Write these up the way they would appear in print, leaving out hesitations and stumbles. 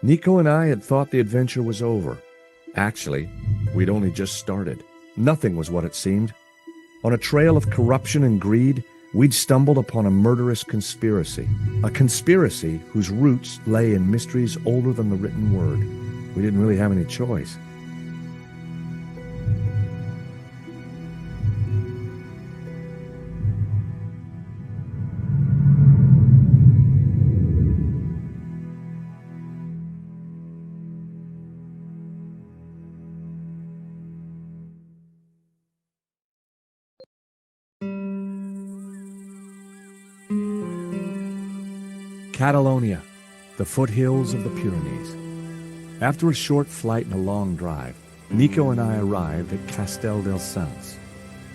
Nico and I had thought the adventure was over. Actually, we'd only just started. Nothing was what it seemed. On a trail of corruption and greed, we'd stumbled upon a murderous conspiracy. A conspiracy whose roots lay in mysteries older than the written word. We didn't really have any choice. Catalonia, the foothills of the Pyrenees. After a short flight and a long drive, Nico and I arrived at Castel del Sans.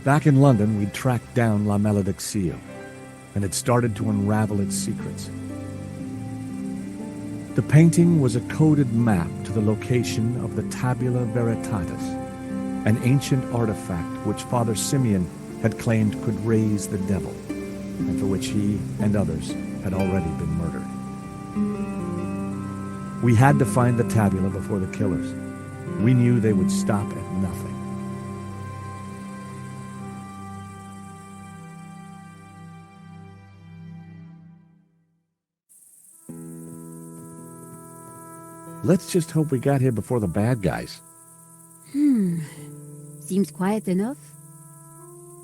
Back in London, we'd tracked down La Malediccio and had started to unravel its secrets. The painting was a coded map to the location of the Tabula Veritatis, an ancient artifact which Father Simeon had claimed could raise the devil, and for which he and others had already been murdered. We had to find the tabula before the killers. We knew they would stop at nothing. Let's just hope we got here before the bad guys. Seems quiet enough.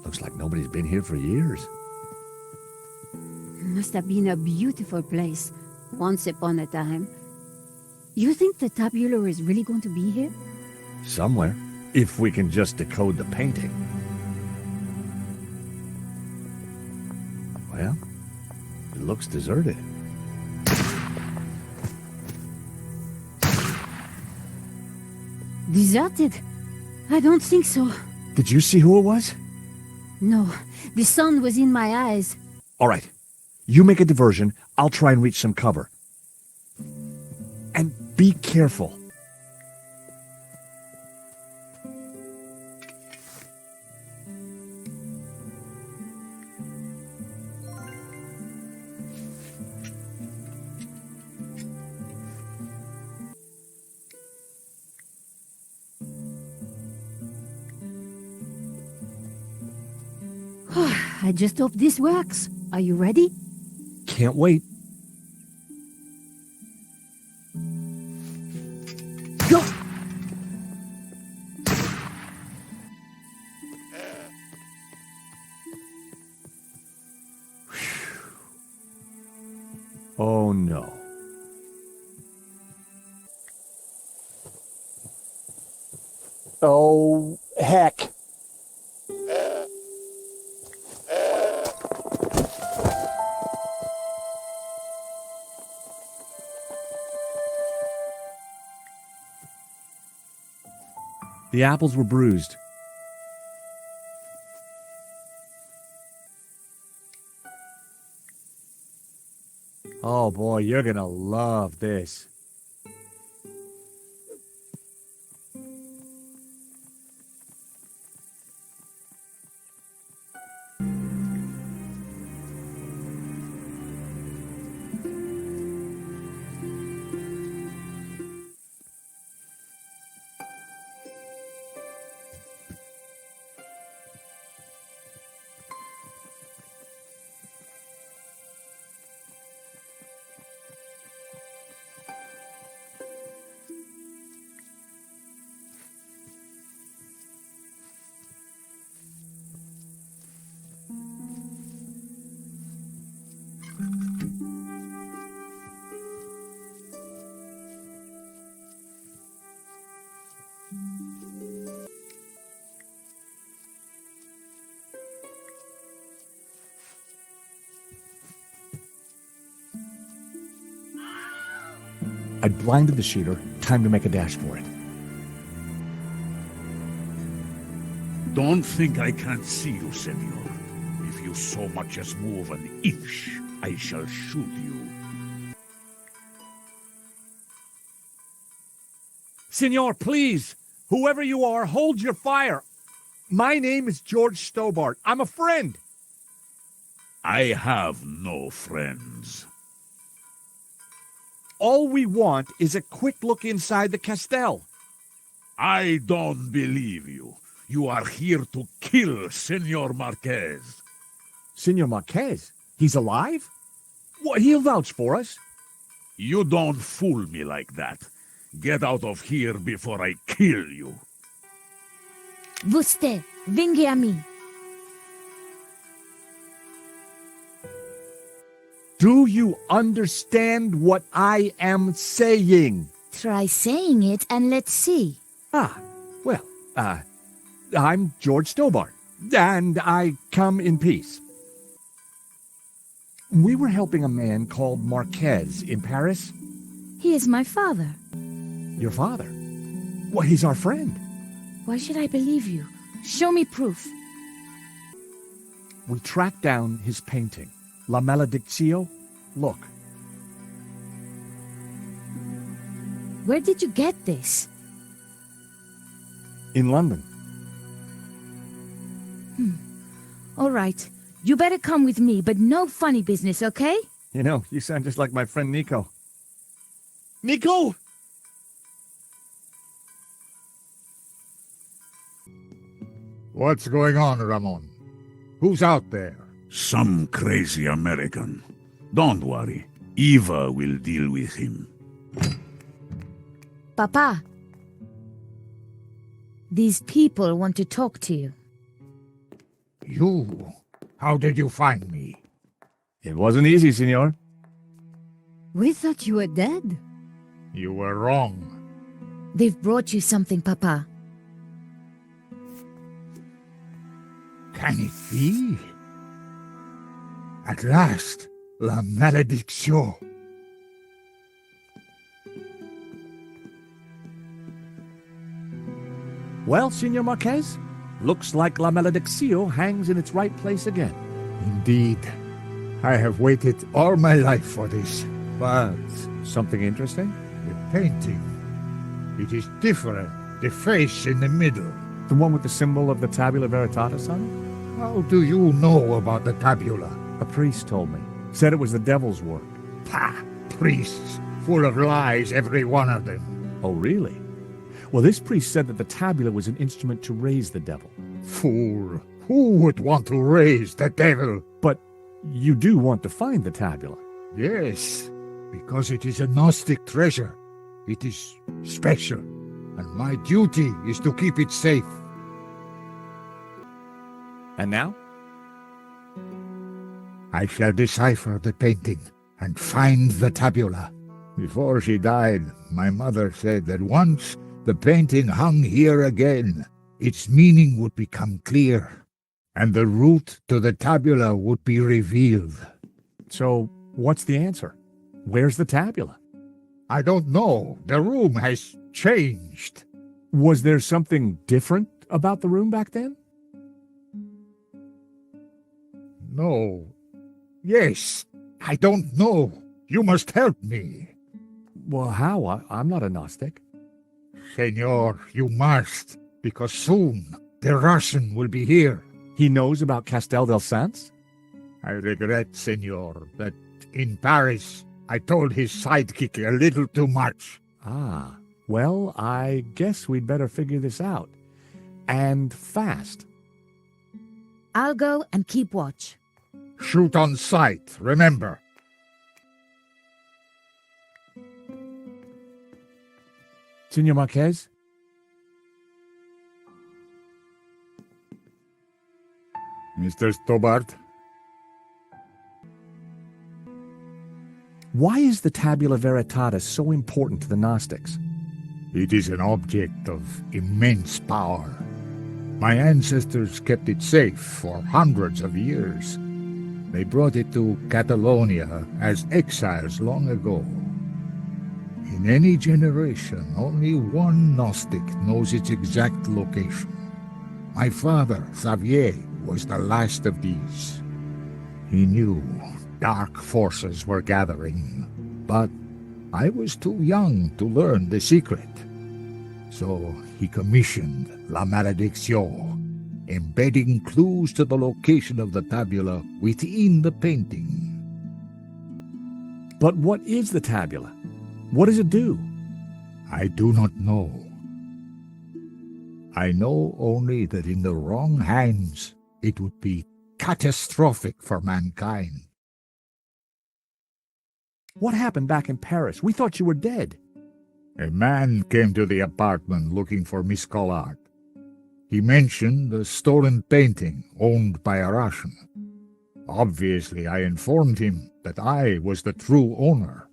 Looks like nobody's been here for years. Must have been a beautiful place, once upon a time. You think the tabula is really going to be here? Somewhere, if we can just decode the painting. Well, it looks deserted. Deserted? I don't think so. Did you see who it was? No, the sun was in my eyes. All right, you make a diversion. I'll try and reach some cover. And be careful. I just hope this works. Are you ready? Can't wait. Go! Oh no. Oh, heck. The apples were bruised. Oh boy, you're gonna love this. I'd blinded the shooter. Time to make a dash for it. Don't think I can't see you, senor. If you so much as move an inch, I shall shoot you. Senor, please! Whoever you are, hold your fire! My name is George Stobart. I'm a friend! I have no friends. all we want is a quick look inside the castell. I don't believe you. You are here to kill Senor Marquez. Senor Marquez? He's alive? What, he'll vouch for us? You don't fool me like that. Get out of here before I kill you. Você, vengue a mim. Do you understand what I am saying? Try saying it and let's see. Well, I'm George Stobart, and I come in peace. We were helping a man called Marquez in Paris. He is my father. Your father? Well, he's our friend. Why should I believe you? Show me proof. We tracked down his painting, La Maledictio. Look. Where did you get this? In London. All right. You better come with me, but no funny business, okay? You know, you sound just like my friend Nico. Nico! What's going on, Ramon? Who's out there? Some crazy American. Don't worry. Eva will deal with him. Papa. These people want to talk to you. You? How did you find me? It wasn't easy, senor. We thought you were dead. You were wrong. They've brought you something, Papa. Can it be? At last, La Maledictio. Well, Senor Marquez, looks like La Maledictio hangs in its right place again. Indeed. I have waited all my life for this. But something interesting? The painting. It is different. The face in the middle. The one with the symbol of the Tabula Veritatis on it? How do you know about the tabula? A priest told me. Said it was the devil's work. Pah! Priests. Full of lies, every one of them. Oh, really? Well, this priest said that the tabula was an instrument to raise the devil. Fool. Who would want to raise the devil? But you do want to find the tabula. Yes, because it is a Gnostic treasure. It is special, and my duty is to keep it safe. And now? I shall decipher the painting and find the tabula. Before she died, my mother said that once the painting hung here again, its meaning would become clear, and the route to the tabula would be revealed. So, what's the answer? Where's the tabula? I don't know. The room has changed. Was there something different about the room back then? No. Yes. I don't know. You must help me. Well, how? I'm not a Gnostic. Senor, you must, because soon the Russian will be here. He knows about Castel del Sans? I regret, senor, that in Paris I told his sidekick a little too much. Ah, well, I guess we'd better figure this out. And fast. I'll go and keep watch. Shoot on sight, remember. Senor Marquez? Mr. Stobart? Why is the Tabula Veritatis so important to the Gnostics? It is an object of immense power. My ancestors kept it safe for hundreds of years. They brought it to Catalonia as exiles long ago. In any generation, only one Gnostic knows its exact location. My father, Xavier, was the last of these. He knew dark forces were gathering, but I was too young to learn the secret. So he commissioned La Maledictio, embedding clues to the location of the tabula within the painting. But what is the tabula? What does it do? I do not know. I know only that in the wrong hands it would be catastrophic for mankind. What happened back in Paris? We thought you were dead. A man came to the apartment looking for Miss Collard. He mentioned a stolen painting owned by a Russian. Obviously, I informed him that I was the true owner.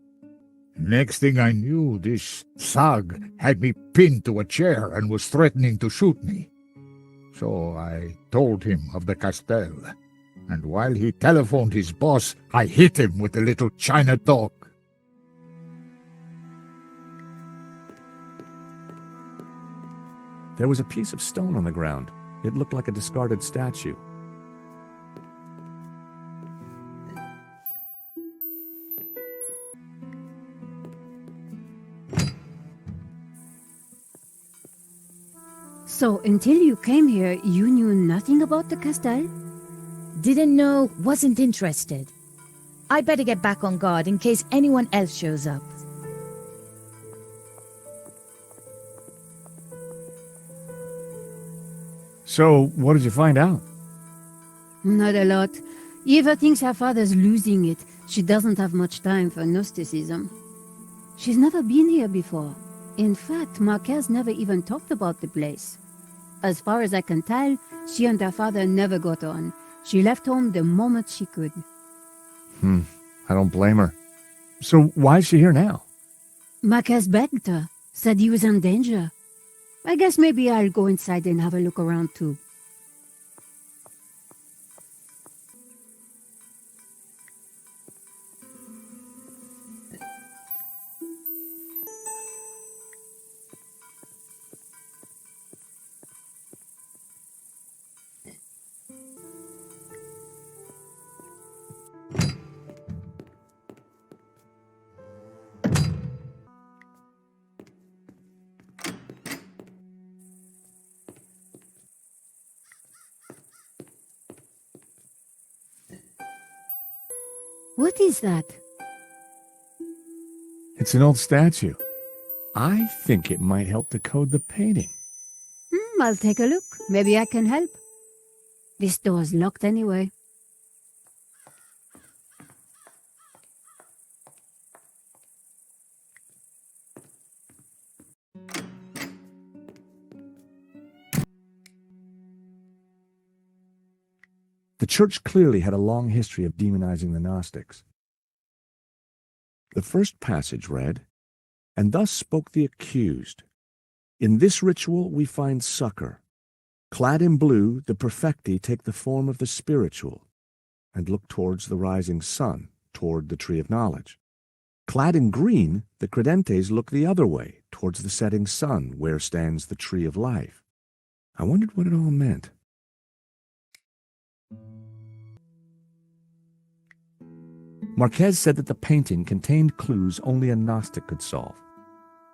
Next thing I knew, this thug had me pinned to a chair and was threatening to shoot me. So I told him of the Castel, and while he telephoned his boss, I hit him with a little China dog. There was a piece of stone on the ground. It looked like a discarded statue. So, until you came here, you knew nothing about the Castel? Didn't know, wasn't interested. I better get back on guard in case anyone else shows up. So, what did you find out? Not a lot. Eva thinks her father's losing it. She doesn't have much time for Gnosticism. She's never been here before. In fact, Marquez never even talked about the place. As far as I can tell, she and her father never got on. She left home the moment she could. I don't blame her. So, why is she here now? Marquez begged her, said he was in danger. I guess maybe I'll go inside and have a look around too. What is that? It's an old statue. I think it might help decode the painting. I'll take a look. Maybe I can help. This door's locked anyway. The church clearly had a long history of demonizing the Gnostics. The first passage read, "And thus spoke the accused. In this ritual we find succor. Clad in blue, the perfecti take the form of the spiritual and look towards the rising sun, toward the tree of knowledge. Clad in green, the credentes look the other way, towards the setting sun, where stands the tree of life." I wondered what it all meant. Marquez said that the painting contained clues only a Gnostic could solve.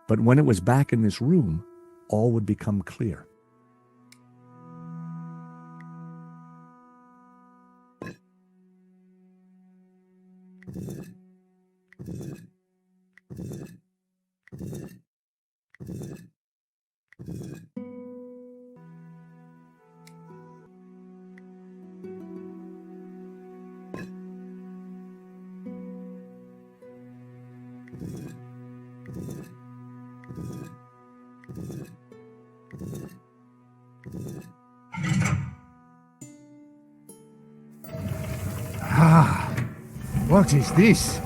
But when it was back in this room, all would become clear. What is this?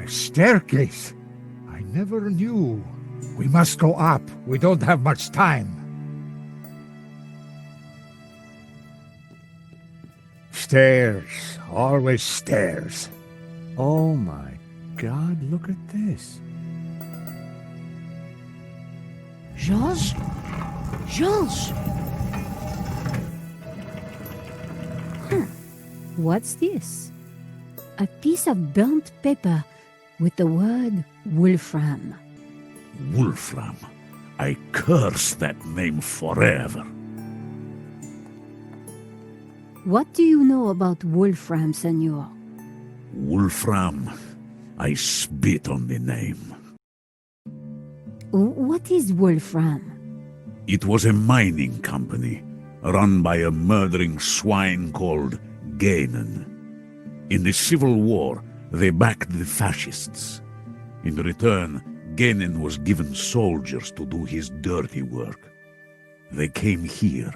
A staircase. I never knew. We must go up. We don't have much time. Stairs. Always stairs. Oh my God, look at this. Georges? Georges! What's this? A piece of burnt paper with the word Wolfram. Wolfram. I curse that name forever. What do you know about Wolfram, Senor? Wolfram. I spit on the name. What is Wolfram? It was a mining company, run by a murdering swine called Gainen. In the Civil War, they backed the fascists. In return, Gainen was given soldiers to do his dirty work. They came here,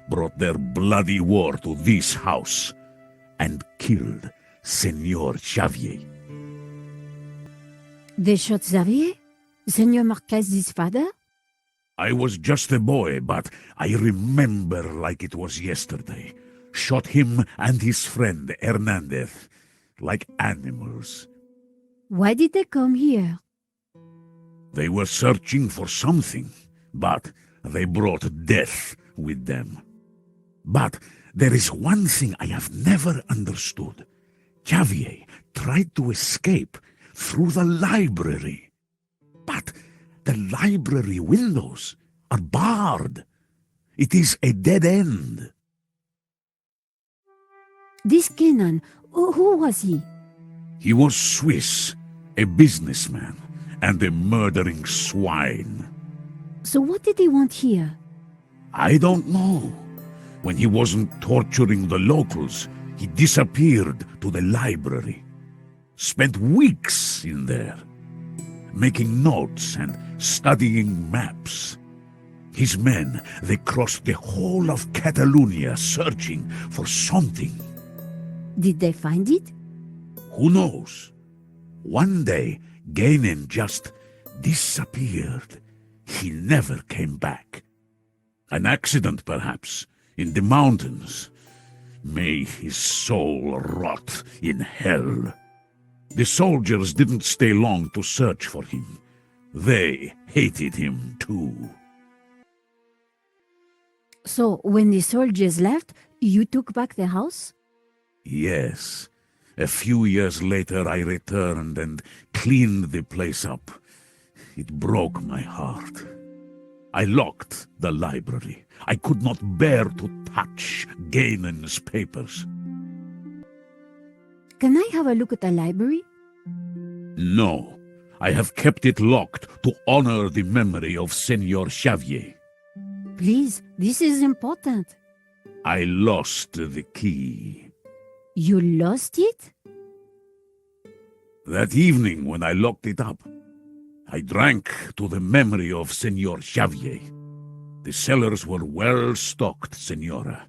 brought their bloody war to this house, and killed Senor Xavier. They shot Xavier? Senor Marquez's father? I was just a boy, but I remember like it was yesterday. Shot him and his friend Hernandez, like animals. Why did they come here? They were searching for something, but they brought death with them. But there is one thing I have never understood. Xavier tried to escape through the library. But the library windows are barred. It is a dead end. This Kenan, who was he? He was Swiss, a businessman, and a murdering swine. So what did he want here? I don't know. When he wasn't torturing the locals, he disappeared to the library. Spent weeks in there, making notes and studying maps. His men, they crossed the whole of Catalonia searching for something. Did they find it? Who knows? One day, Gainen just disappeared. He never came back. An accident, perhaps, in the mountains. May his soul rot in hell. The soldiers didn't stay long to search for him. They hated him too. So when the soldiers left, you took back the house? Yes. A few years later I returned and cleaned the place up. It broke my heart. I locked the library. I could not bear to touch Gainen's papers. Can I have a look at the library? No, I have kept it locked to honor the memory of Senor Xavier. Please, this is important. I lost the key. You lost it? That evening when I locked it up, I drank to the memory of Senor Xavier. The cellars were well stocked, Senora.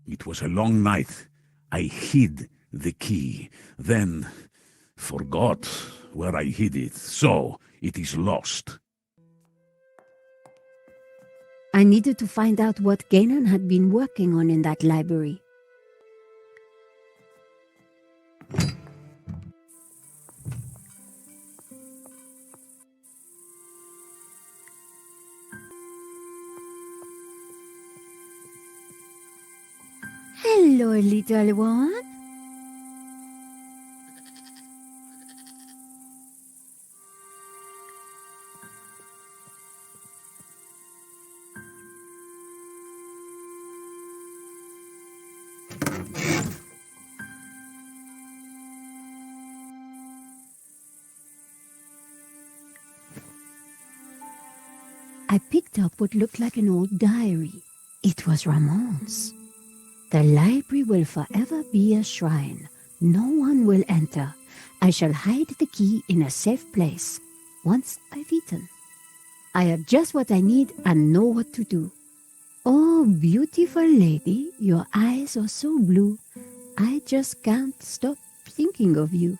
It was a long night. I hid the key, then forgot where I hid it, so it is lost. I needed to find out what Ganon had been working on in that library. Hello, little one. I picked up what looked like an old diary. It was Ramon's. The library will forever be a shrine. No one will enter. I shall hide the key in a safe place. Once I've eaten, I have just what I need and know what to do. Oh, beautiful lady, your eyes are so blue. I just can't stop thinking of you.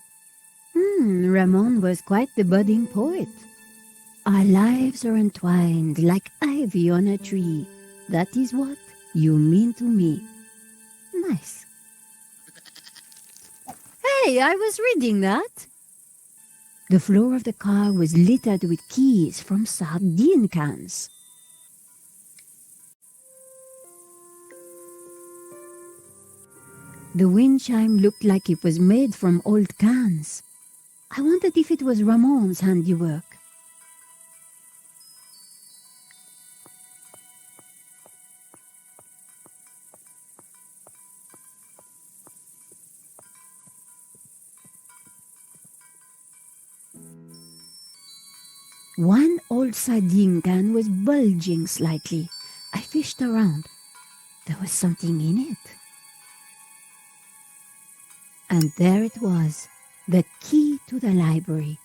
Ramon was quite the budding poet. Our lives are entwined like ivy on a tree. That is what you mean to me. Nice. Hey, I was reading that. The floor of the car was littered with keys from sardine cans. The wind chime looked like it was made from old cans. I wondered if it was Ramon's handiwork. One old sardine can was bulging slightly. I fished around. There was something in it. And there it was, the key to the library.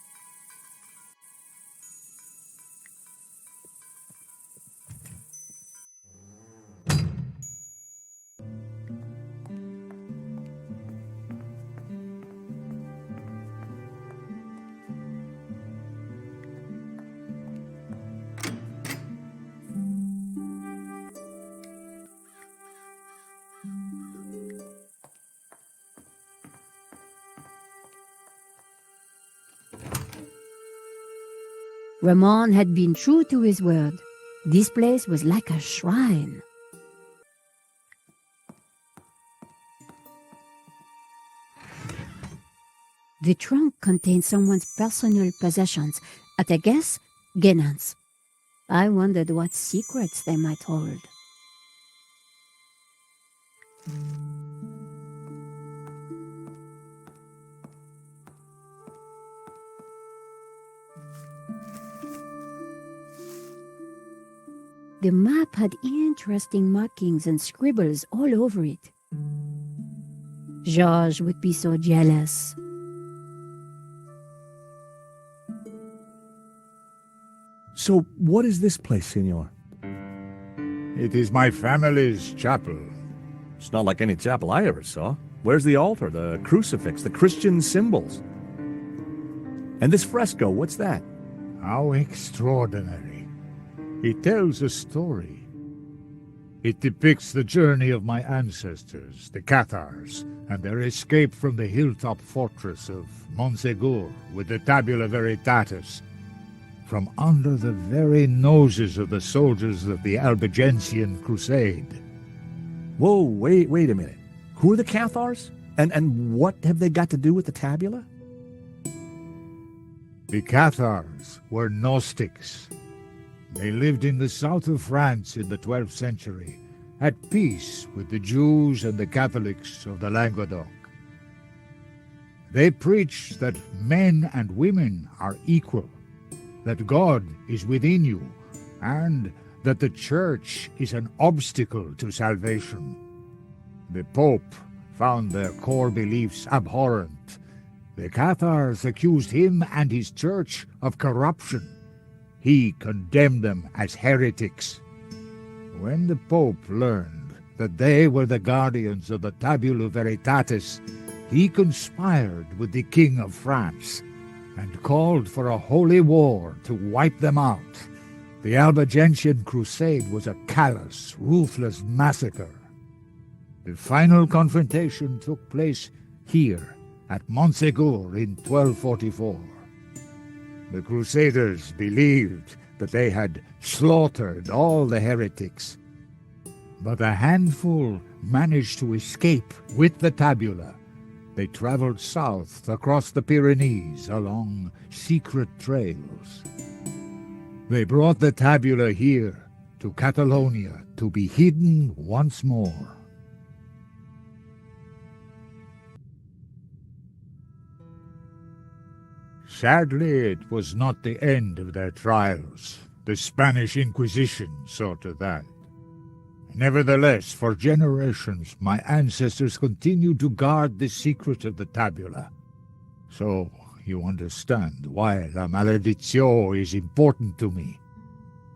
Ramon had been true to his word. This place was like a shrine. The trunk contained someone's personal possessions, at a guess, Genan's. I wondered what secrets they might hold. The map had interesting markings and scribbles all over it. Georges would be so jealous. So, what is this place, Senor? It is my family's chapel. It's not like any chapel I ever saw. Where's the altar, the crucifix, the Christian symbols? And this fresco, what's that? How extraordinary. It tells a story. It depicts the journey of my ancestors, the Cathars, and their escape from the hilltop fortress of Montsegur with the Tabula Veritatis, from under the very noses of the soldiers of the Albigensian Crusade. Whoa, wait a minute. Who are the Cathars? And what have they got to do with the tabula? The Cathars were Gnostics. They lived in the south of France in the 12th century, at peace with the Jews and the Catholics of the Languedoc. They preached that men and women are equal, that God is within you, and that the Church is an obstacle to salvation. The Pope found their core beliefs abhorrent. The Cathars accused him and his Church of corruption. He condemned them as heretics. When the Pope learned that they were the guardians of the Tabula Veritatis, he conspired with the King of France and called for a holy war to wipe them out. The Albigensian Crusade was a callous, ruthless massacre. The final confrontation took place here at Montsegur in 1244. The Crusaders believed that they had slaughtered all the heretics, but a handful managed to escape with the tabula. They traveled south across the Pyrenees along secret trails. They brought the tabula here to Catalonia to be hidden once more. Sadly, it was not the end of their trials. The Spanish Inquisition saw to that. Nevertheless, for generations, my ancestors continued to guard the secret of the tabula. So, you understand why La Maledizione is important to me.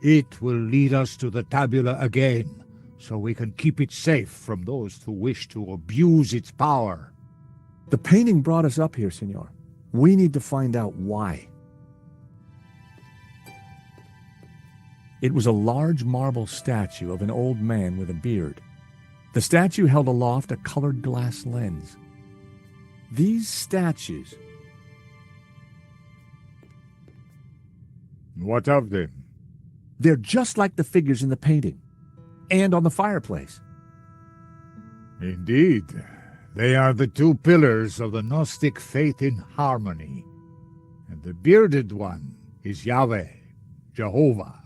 It will lead us to the tabula again, so we can keep it safe from those who wish to abuse its power. The painting brought us up here, Senor. We need to find out why. It was a large marble statue of an old man with a beard. The statue held aloft a colored glass lens. These statues... What of them? They're just like the figures in the painting, and on the fireplace. Indeed. They are the two pillars of the Gnostic faith in harmony. And the bearded one is Yahweh, Jehovah,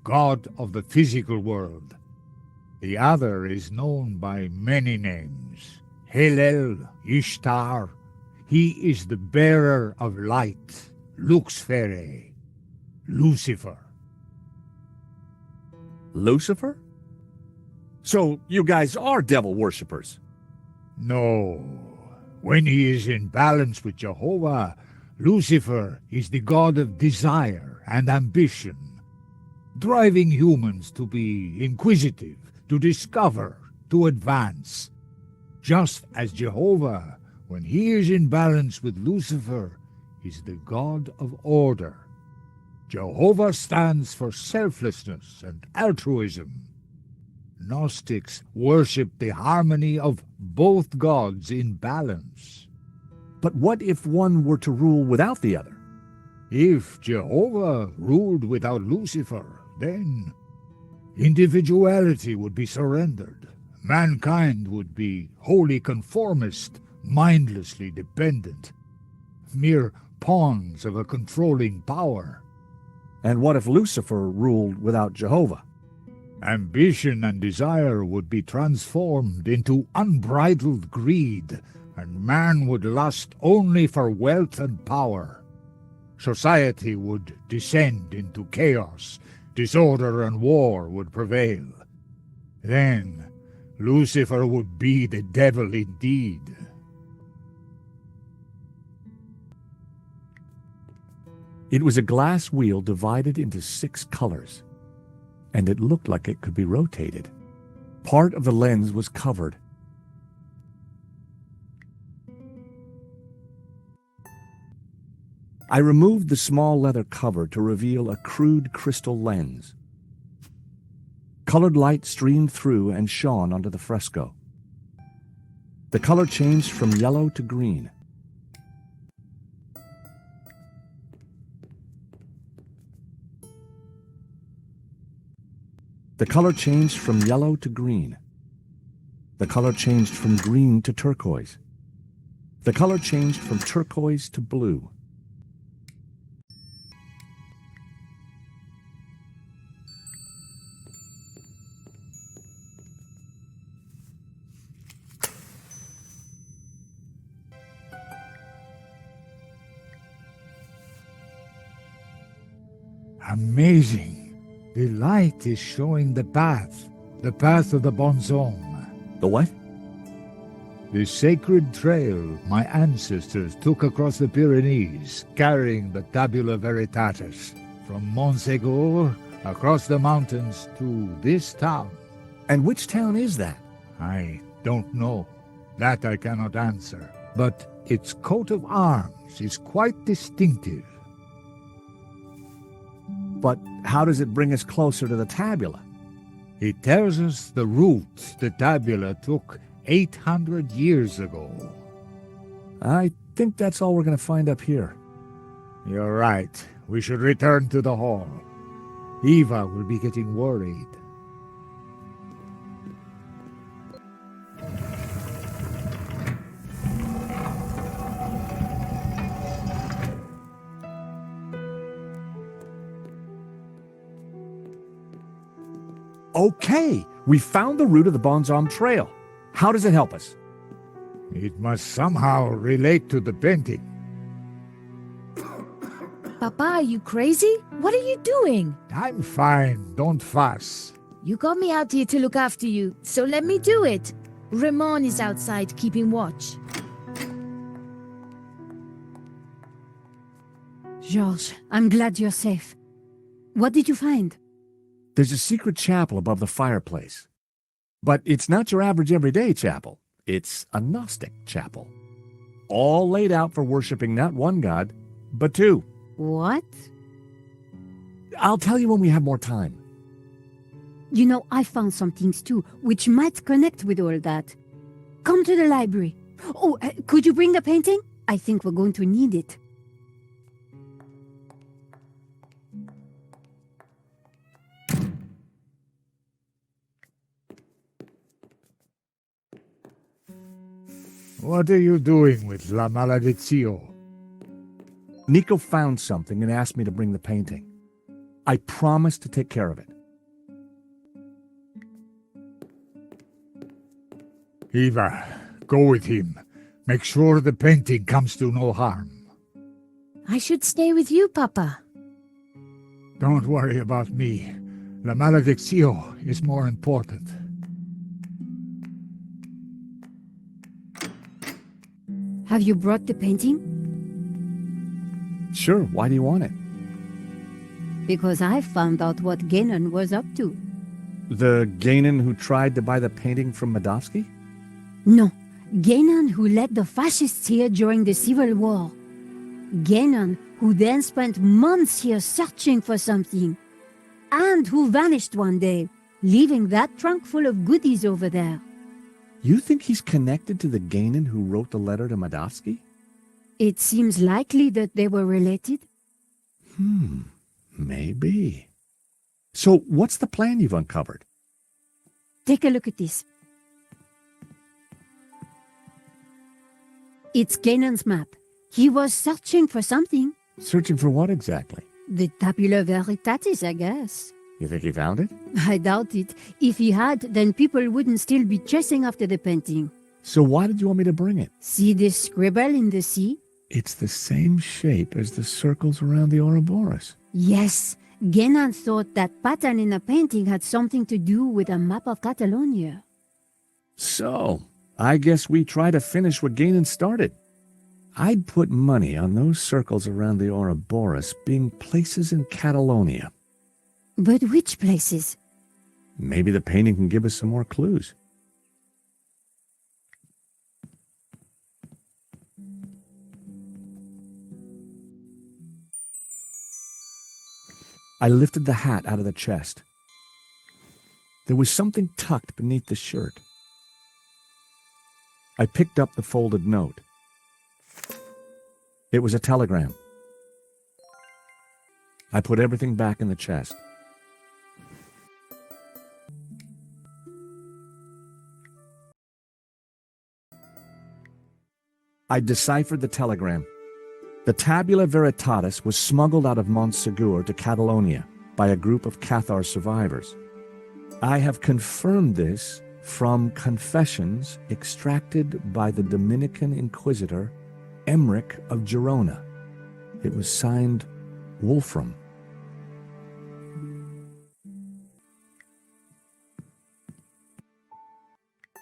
God of the physical world. The other is known by many names. Hillel, Ishtar. He is the bearer of light, Lux Fere. Lucifer. Lucifer? So you guys are devil worshippers? No. When he is in balance with Jehovah, Lucifer is the god of desire and ambition, driving humans to be inquisitive, to discover, to advance. Just as Jehovah, when he is in balance with Lucifer, is the god of order. Jehovah stands for selflessness and altruism. Gnostics worship the harmony of both gods in balance. But what if one were to rule without the other? If Jehovah ruled without Lucifer, then individuality would be surrendered. Mankind would be wholly conformist, mindlessly dependent, mere pawns of a controlling power. And what if Lucifer ruled without Jehovah? Ambition and desire would be transformed into unbridled greed, and man would lust only for wealth and power. Society would descend into chaos, disorder and war would prevail. Then Lucifer would be the devil indeed. It was a glass wheel divided into 6 colors, and it looked like it could be rotated. Part of the lens was covered. I removed the small leather cover to reveal a crude crystal lens. Colored light streamed through and shone onto the fresco. The color changed from yellow to green. The color changed from yellow to green. The color changed from green to turquoise. The color changed from turquoise to blue. Amazing. The light is showing the path of the bonzome. The what? The sacred trail my ancestors took across the Pyrenees, carrying the Tabula Veritatis, from Montségur across the mountains to this town. And which town is that? I don't know. That I cannot answer. But its coat of arms is quite distinctive. But how does it bring us closer to the tabula? It tells us the route the tabula took 800 years ago. I think that's all we're going to find up here. You're right. We should return to the hall. Eva will be getting worried. Okay, we found the route of the Bonzom Trail. How does it help us? It must somehow relate to the painting. Papa, are you crazy? What are you doing? I'm fine, don't fuss. You got me out here to look after you, so let me do it. Ramon is outside keeping watch. Georges, I'm glad you're safe. What did you find? There's a secret chapel above the fireplace. But it's not your average everyday chapel. It's a Gnostic chapel. All laid out for worshiping not one god, but 2. What? I'll tell you when we have more time. You know, I found some things too, which might connect with all that. Come to the library. Oh, could you bring the painting? I think we're going to need it. What are you doing with La Maledizio? Nico found something and asked me to bring the painting. I promised to take care of it. Eva, go with him. Make sure the painting comes to no harm. I should stay with you, Papa. Don't worry about me. La Maledicción is more important. Have you brought the painting? Sure, why do you want it? Because I found out what Ganon was up to. The Ganon who tried to buy the painting from Medovsky? No, Ganon who led the fascists here during the Civil War. Ganon who then spent months here searching for something. And who vanished one day, leaving that trunk full of goodies over there. You think he's connected to the Ganon who wrote the letter to Medovsky? It seems likely that they were related. Maybe. So what's the plan you've uncovered? Take a look at this. It's Ganon's map. He was searching for something. Searching for what exactly? The Tabula Veritatis, I guess. You think he found it? I doubt it. If he had, then people wouldn't still be chasing after the painting. So why did you want me to bring it? See this scribble in the sea? It's the same shape as the circles around the Ouroboros. Yes. Ganon thought that pattern in the painting had something to do with a map of Catalonia. So, I guess we try to finish what Ganon started. I'd put money on those circles around the Ouroboros being places in Catalonia. But which places? Maybe the painting can give us some more clues. I lifted the hat out of the chest. There was something tucked beneath the shirt. I picked up the folded note. It was a telegram. I put everything back in the chest. I deciphered the telegram. The Tabula Veritatis was smuggled out of Montsegur to Catalonia by a group of Cathar survivors. I have confirmed this from confessions extracted by the Dominican Inquisitor Emmerich of Girona. It was signed Wolfram.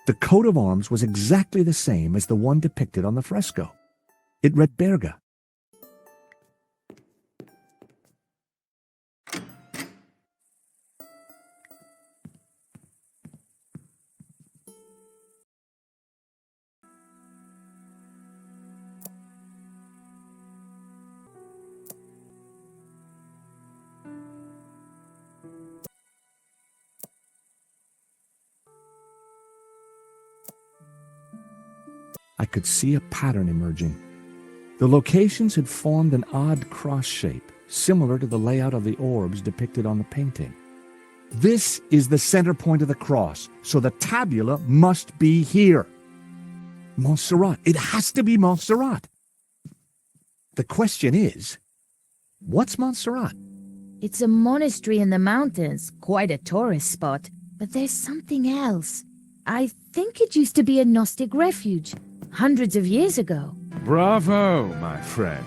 The coat of arms was exactly the same as the one depicted on the fresco. It read Berga. I could see a pattern emerging. The locations had formed an odd cross shape, similar to the layout of the orbs depicted on the painting. This is the center point of the cross, so the tabula must be here. Montserrat. It has to be Montserrat. The question is, what's Montserrat? It's a monastery in the mountains, quite a tourist spot. But there's something else. I think it used to be a Gnostic refuge, hundreds of years ago. Bravo, my friend.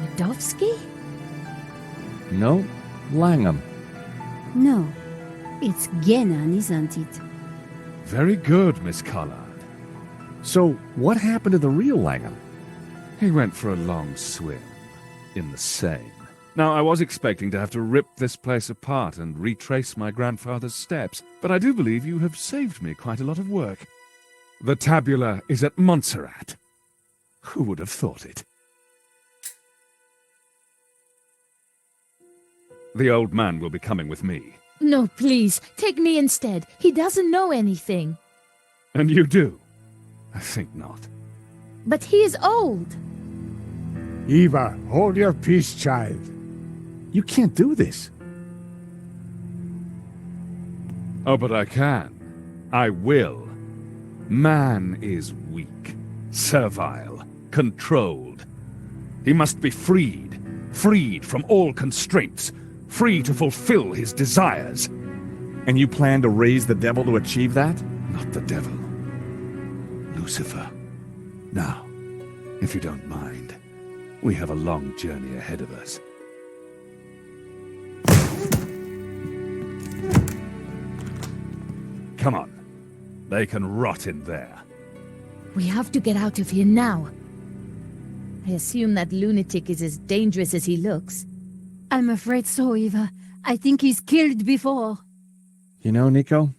Medovsky? No, Langham. No, it's Ganon, isn't it? Very good, Miss Collard. So, what happened to the real Langham? He went for a long swim in the Seine. Now, I was expecting to have to rip this place apart and retrace my grandfather's steps, but I do believe you have saved me quite a lot of work. The tabula is at Montserrat. Who would have thought it? The old man will be coming with me. No, please, take me instead. He doesn't know anything. And you do? I think not. But he is old. Eva, hold your peace, child. You can't do this. Oh, but I can. I will. Man is weak, servile, controlled. He must be freed, freed from all constraints, free to fulfill his desires. And you plan to raise the devil to achieve that? Not the devil. Lucifer. Now, if you don't mind, We have a long journey ahead of us. Come on. They can rot in there. We have to get out of here now. I assume that lunatic is as dangerous as he looks. I'm afraid so, Eva. I think he's killed before. You know, Nico,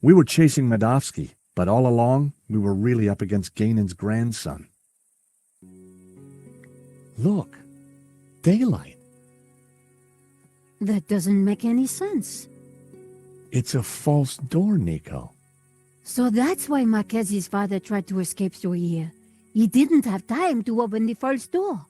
we were chasing Medovsky, but all along, we were really up against Gainon's grandson. Look, daylight. That doesn't make any sense. It's a false door, Nico. So that's why Marquez's father tried to escape through here. He didn't have time to open the false door.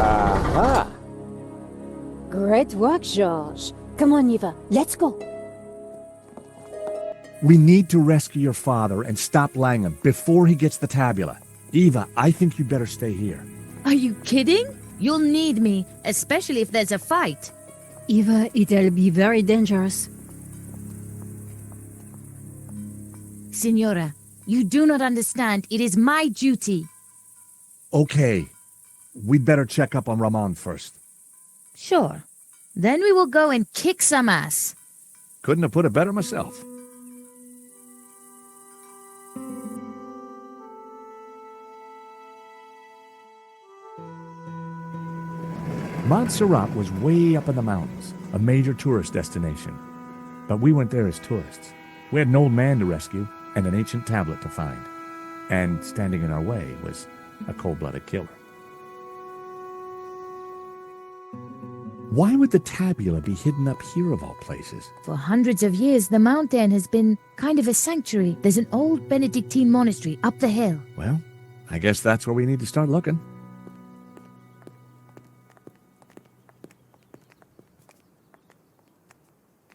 Aha! Great work, George. Come on, Eva, let's go. We need to rescue your father and stop Langham before he gets the tabula. Eva, I think you better stay here. Are you kidding? You'll need me, especially if there's a fight. Eva, it'll be very dangerous. Signora, you do not understand. It is my duty. Okay. We'd better check up on Ramon first. Sure. Then we will go and kick some ass. Couldn't have put it better myself. Montserrat was way up in the mountains, a major tourist destination. But we went there as tourists. We had an old man to rescue and an ancient tablet to find. And standing in our way was a cold-blooded killer. Why would the tabula be hidden up here of all places? For hundreds of years, the mountain has been kind of a sanctuary. There's an old Benedictine monastery up the hill. Well, I guess that's where we need to start looking.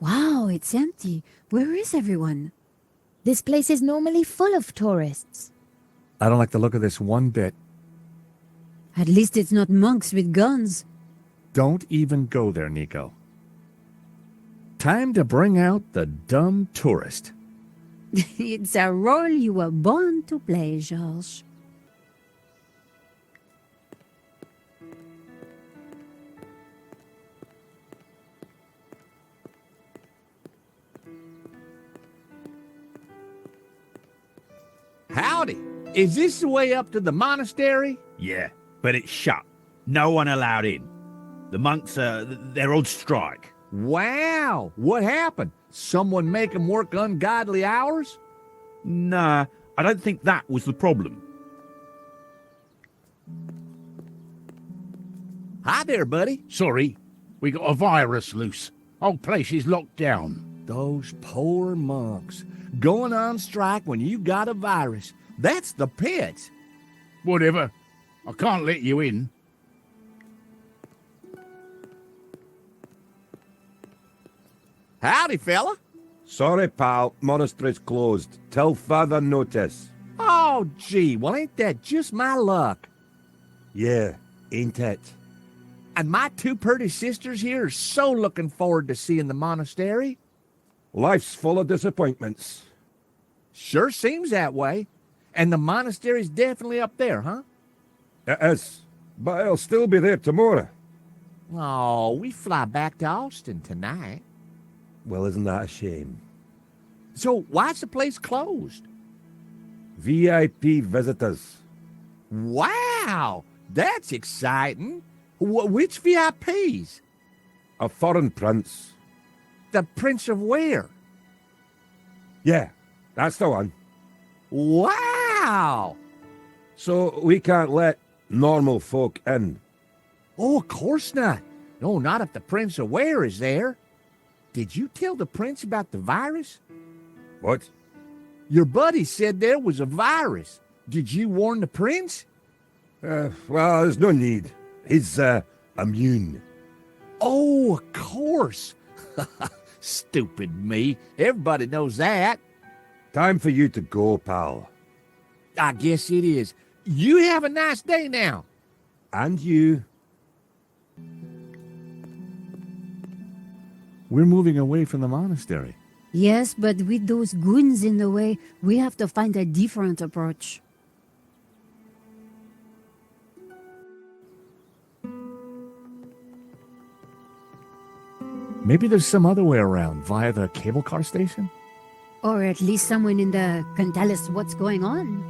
Wow, it's empty. Where is everyone? This place is normally full of tourists. I don't like the look of this one bit. At least it's not monks with guns. Don't even go there, Nico. Time to bring out the dumb tourist. It's a role you were born to play, Georges. Howdy. Is this the way up to the monastery? Yeah, but it's shut. No one allowed in. The monks, they're on strike. Wow. What happened? Someone make 'em work ungodly hours? Nah, I don't think that was the problem. Hi there, buddy. Sorry, we got a virus loose. Whole place is locked down. Those poor monks. Going on strike when you got a virus. That's the pits. Whatever. I can't let you in. Howdy, fella. Sorry, pal. Monastery's closed. Till further notice. Oh, gee. Well, ain't that just my luck? Yeah, ain't it? And my two pretty sisters here are so looking forward to seeing the monastery. Life's full of disappointments. Sure seems that way. And the monastery's definitely up there, huh? It is. But it'll still be there tomorrow. Oh, we fly back to Austin tonight. Well, isn't that a shame? So why's the place closed? VIP visitors. Wow, that's exciting. Which VIPs? A foreign prince. The Prince of where? Yeah, that's the one. Wow. So we can't let normal folk in. Oh, of course not. No, not if the Prince of where is there. Did you tell the prince about the virus? What? Your buddy said there was a virus. Did you warn the prince? Well, there's no need. He's, immune. Oh, of course. Stupid me. Everybody knows that. Time for you to go, pal. I guess it is. You have a nice day now. And you. We're moving away from the monastery. Yes, but with those goons in the way, we have to find a different approach. Maybe there's some other way around via the cable car station? Or at least someone in the can tell us what's going on.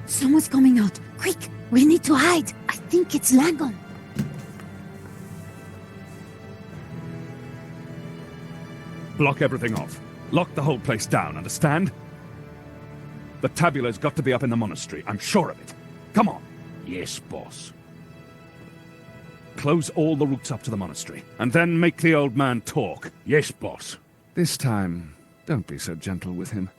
Someone's coming out. Quick, we need to hide. I think it's Lagon. Block everything off. Lock the whole place down, understand? The tabula's got to be up in the monastery. I'm sure of it. Come on. Yes, boss. Close all the routes up to the monastery, and then make the old man talk. Yes, boss. This time, don't be so gentle with him.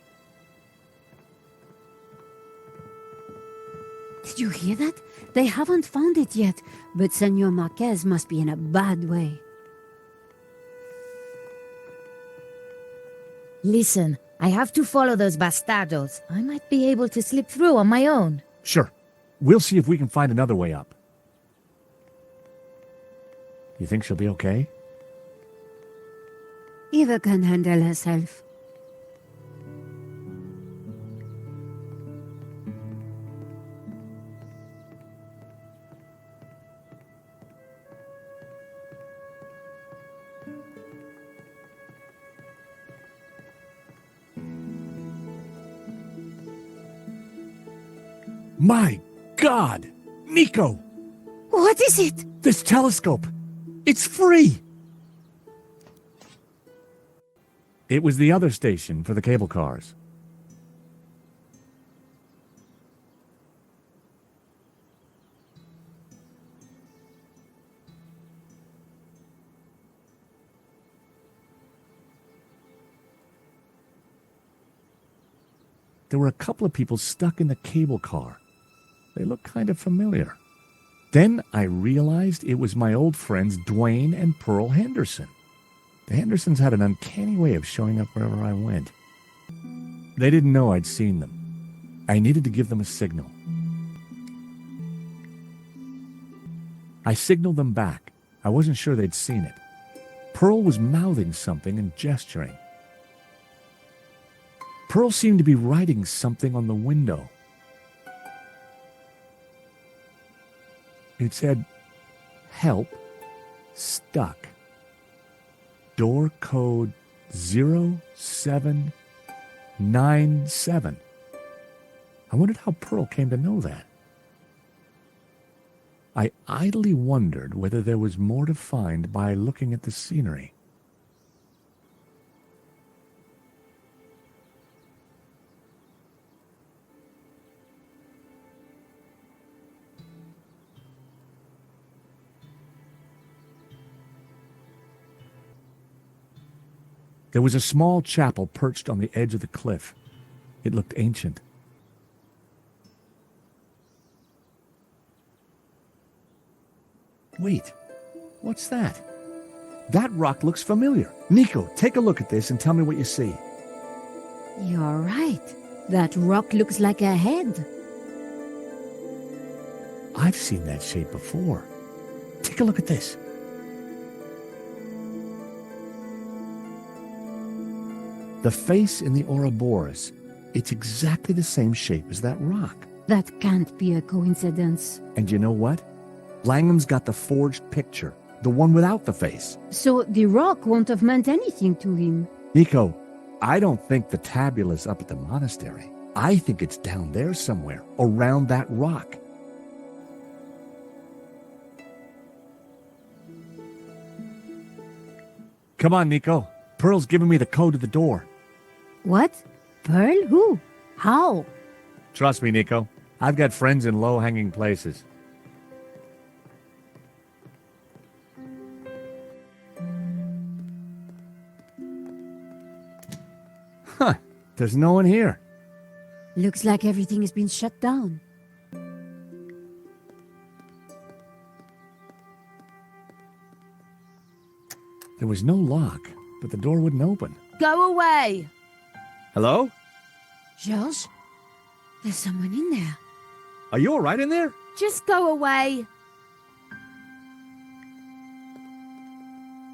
Did you hear that? They haven't found it yet, but Senor Marquez must be in a bad way. Listen, I have to follow those bastardos. I might be able to slip through on my own. Sure. We'll see if we can find another way up. You think she'll be okay? Eva can handle herself. My God! Nico! What is it? This telescope! It's free! It was the other station for the cable cars. There were a couple of people stuck in the cable car. They looked kind of familiar. Then I realized it was my old friends Dwayne and Pearl Henderson. The Hendersons had an uncanny way of showing up wherever I went. They didn't know I'd seen them. I needed to give them a signal. I signaled them back. I wasn't sure they'd seen it. Pearl was mouthing something and gesturing. Pearl seemed to be writing something on the window. It said, "Help, stuck. Door code 0797. I wondered how Pearl came to know that. I idly wondered whether there was more to find by looking at the scenery. There was a small chapel perched on the edge of the cliff. It looked ancient. Wait, what's that? That rock looks familiar. Nico, take a look at this and tell me what you see. You're right. That rock looks like a head. I've seen that shape before. Take a look at this. The face in the Ouroboros, it's exactly the same shape as that rock. That can't be a coincidence. And you know what? Langham's got the forged picture, the one without the face. So the rock won't have meant anything to him. Nico, I don't think the tabula's up at the monastery. I think it's down there somewhere, around that rock. Come on, Nico. Pearl's giving me the code to the door. What? Pearl? Who? How? Trust me, Nico. I've got friends in low-hanging places. Huh. There's no one here. Looks like everything has been shut down. There was no lock, but the door wouldn't open. Go away! Hello? George, there's someone in there. Are you all right in there? Just go away!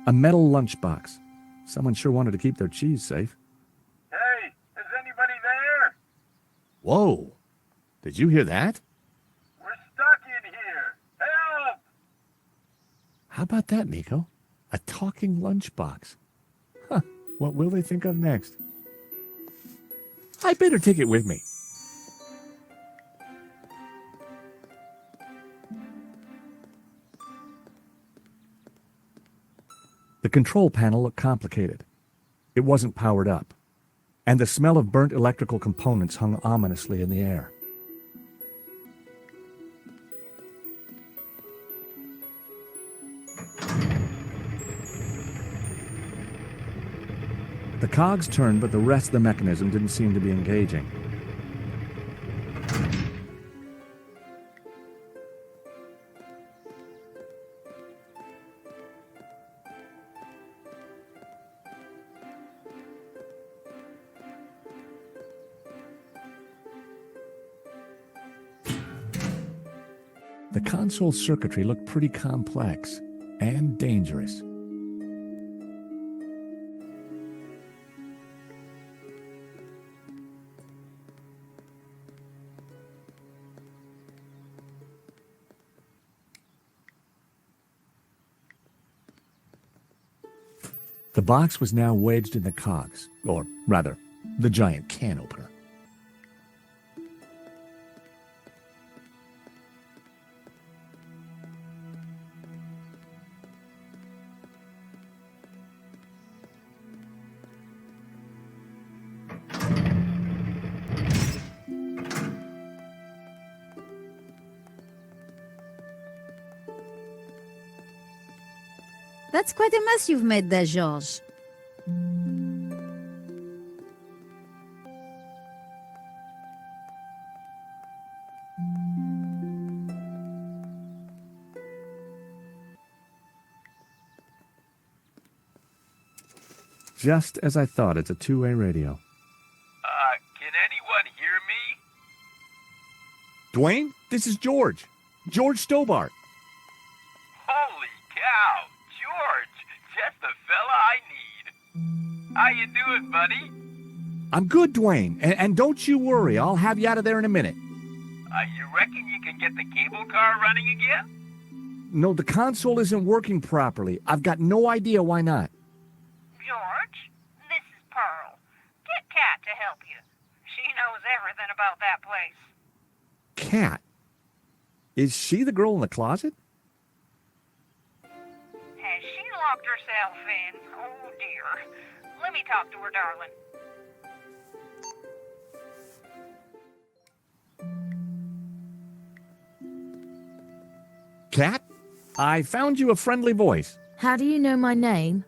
A metal lunchbox. Someone sure wanted to keep their cheese safe. Hey, is anybody there? Whoa! Did you hear that? We're stuck in here. Help! How about that, Nico? A talking lunchbox. Huh, what will they think of next? I better take it with me. The control panel looked complicated. It wasn't powered up, and the smell of burnt electrical components hung ominously in the air. The cogs turned, but the rest of the mechanism didn't seem to be engaging. The console circuitry looked pretty complex and dangerous. The box was now wedged in the cogs, or rather, the giant can opener. That's quite a mess you've made there, George. Just as I thought, it's a two-way radio. Can anyone hear me? Dwayne, this is George. George Stobart. Holy cow! George, just the fella I need. How you doing, buddy? I'm good, Dwayne. And don't you worry, I'll have you out of there in a minute. You reckon you can get the cable car running again? No, the console isn't working properly. I've got no idea why not. George, this is Pearl. Get Kat to help you. She knows everything about that place. Kat? Is she the girl in the closet? Has she locked herself in? Oh, dear. Let me talk to her, darling. Kat? I found you a friendly voice. How do you know my name?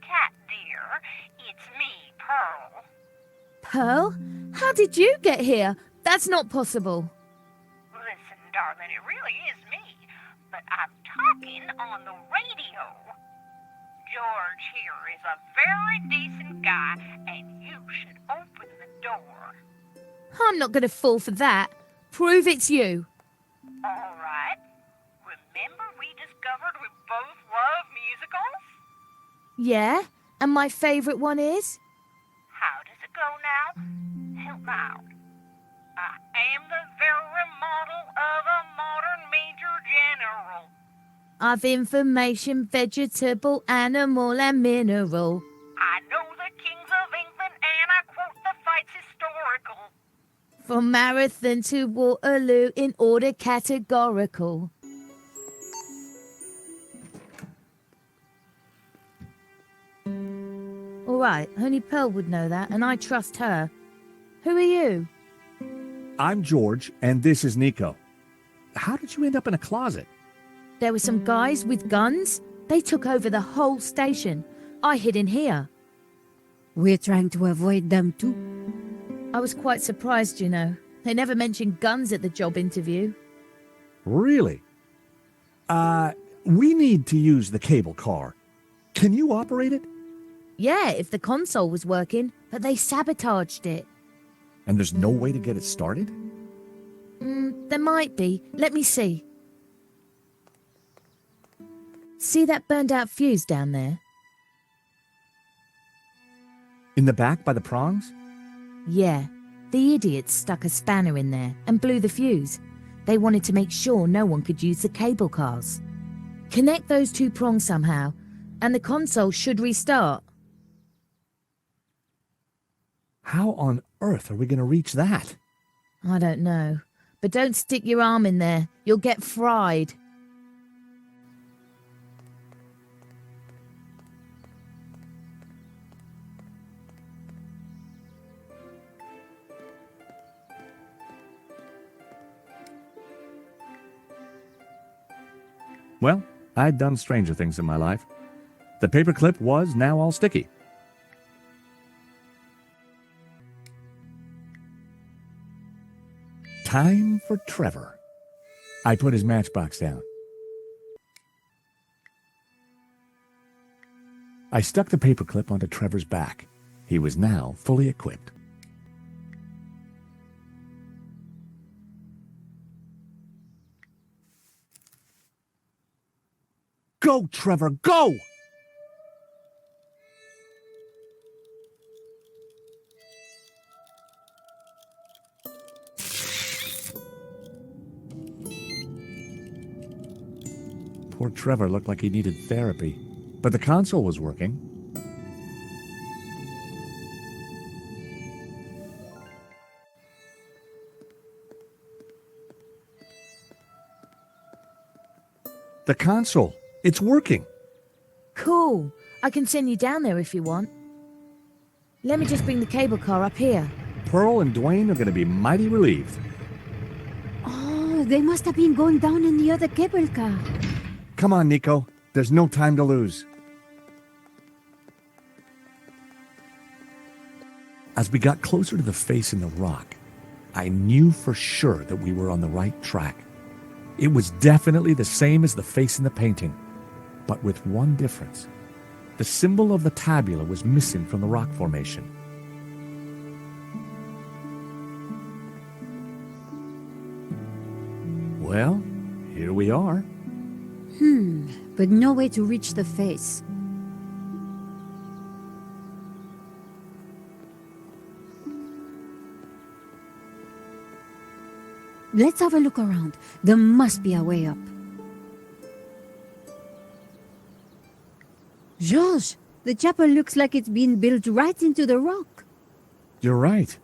Kat, dear, it's me, Pearl. Pearl? How did you get here? That's not possible. Listen, darling, it really is me, but I'm talking on the radio. George here is a very decent guy, and you should open the door. I'm not going to fall for that. Prove it's you. All right. Remember we discovered we both love musicals? Yeah? And my favorite one is? How does it go now? Help me out. I am the very model of a modern major general. Of information, vegetable, animal, and mineral. I know the kings of England and I quote the fights historical. From Marathon to Waterloo in order categorical. All right, only Pearl would know that, and I trust her. Who are you? I'm George, and this is Nico. How did you end up in a closet? There were some guys with guns. They took over the whole station. I hid in here. We're trying to avoid them too. I was quite surprised, you know. They never mentioned guns at the job interview. Really? We need to use the cable car. Can you operate it? Yeah, if the console was working, but they sabotaged it. And there's no way to get it started? There might be. Let me see. See that burned out fuse down there? In the back by the prongs? Yeah. The idiots stuck a spanner in there and blew the fuse. They wanted to make sure no one could use the cable cars. Connect those two prongs somehow, and the console should restart. How on earth are we going to reach that? I don't know. But don't stick your arm in there. You'll get fried. Well, I'd done stranger things in my life. The paperclip was now all sticky. Time for Trevor. I put his matchbox down. I stuck the paperclip onto Trevor's back. He was now fully equipped. Go, Trevor, go! Poor Trevor looked like he needed therapy, but the console was working. The console, it's working. Cool. I can send you down there if you want. Let me just bring the cable car up here. Pearl and Dwayne are going to be mighty relieved. Oh, they must have been going down in the other cable car. Come on, Nico. There's no time to lose. As we got closer to the face in the rock, I knew for sure that we were on the right track. It was definitely the same as the face in the painting, but with one difference. The symbol of the tabula was missing from the rock formation. Well, here we are. But no way to reach the face. Let's have a look around. There must be a way up. George, the chapel looks like it's been built right into the rock. You're right.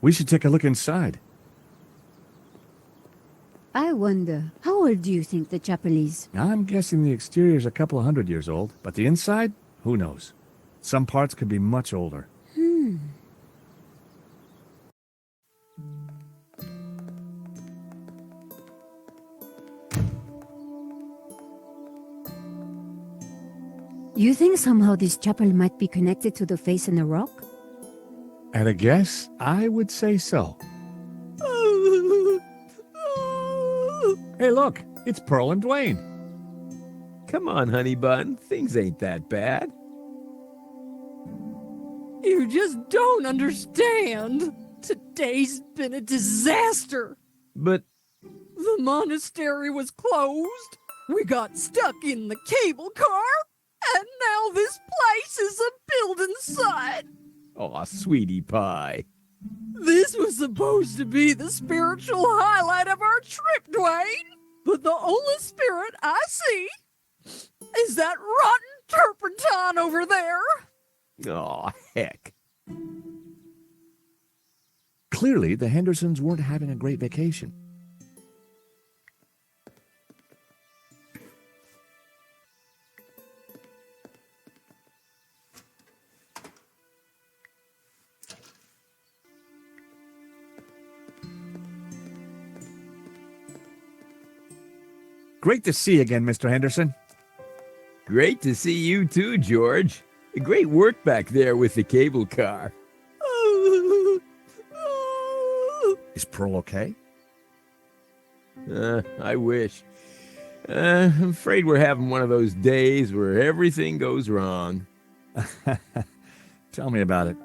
We should take a look inside. I wonder, how old do you think the chapel is? I'm guessing the exterior's a couple of 100 years old, but the inside? Who knows? Some parts could be much older. You think somehow this chapel might be connected to the face in the rock? At a guess, I would say so. Hey, look, it's Pearl and Dwayne. Come on, honey bun. Things ain't that bad. You just don't understand. Today's been a disaster. But The monastery was closed. We got stuck in the cable car. And now this place is a building site. aw, sweetie pie. This was supposed to be the spiritual highlight of our trip, Dwayne. But the only spirit I see is that rotten turpentine over there. Aw, heck. Clearly, the Hendersons weren't having a great vacation. Great to see you again, Mr. Henderson. Great to see you too, George. Great work back there with the cable car. Is Pearl okay? I wish. I'm afraid we're having one of those days where everything goes wrong. Tell me about it.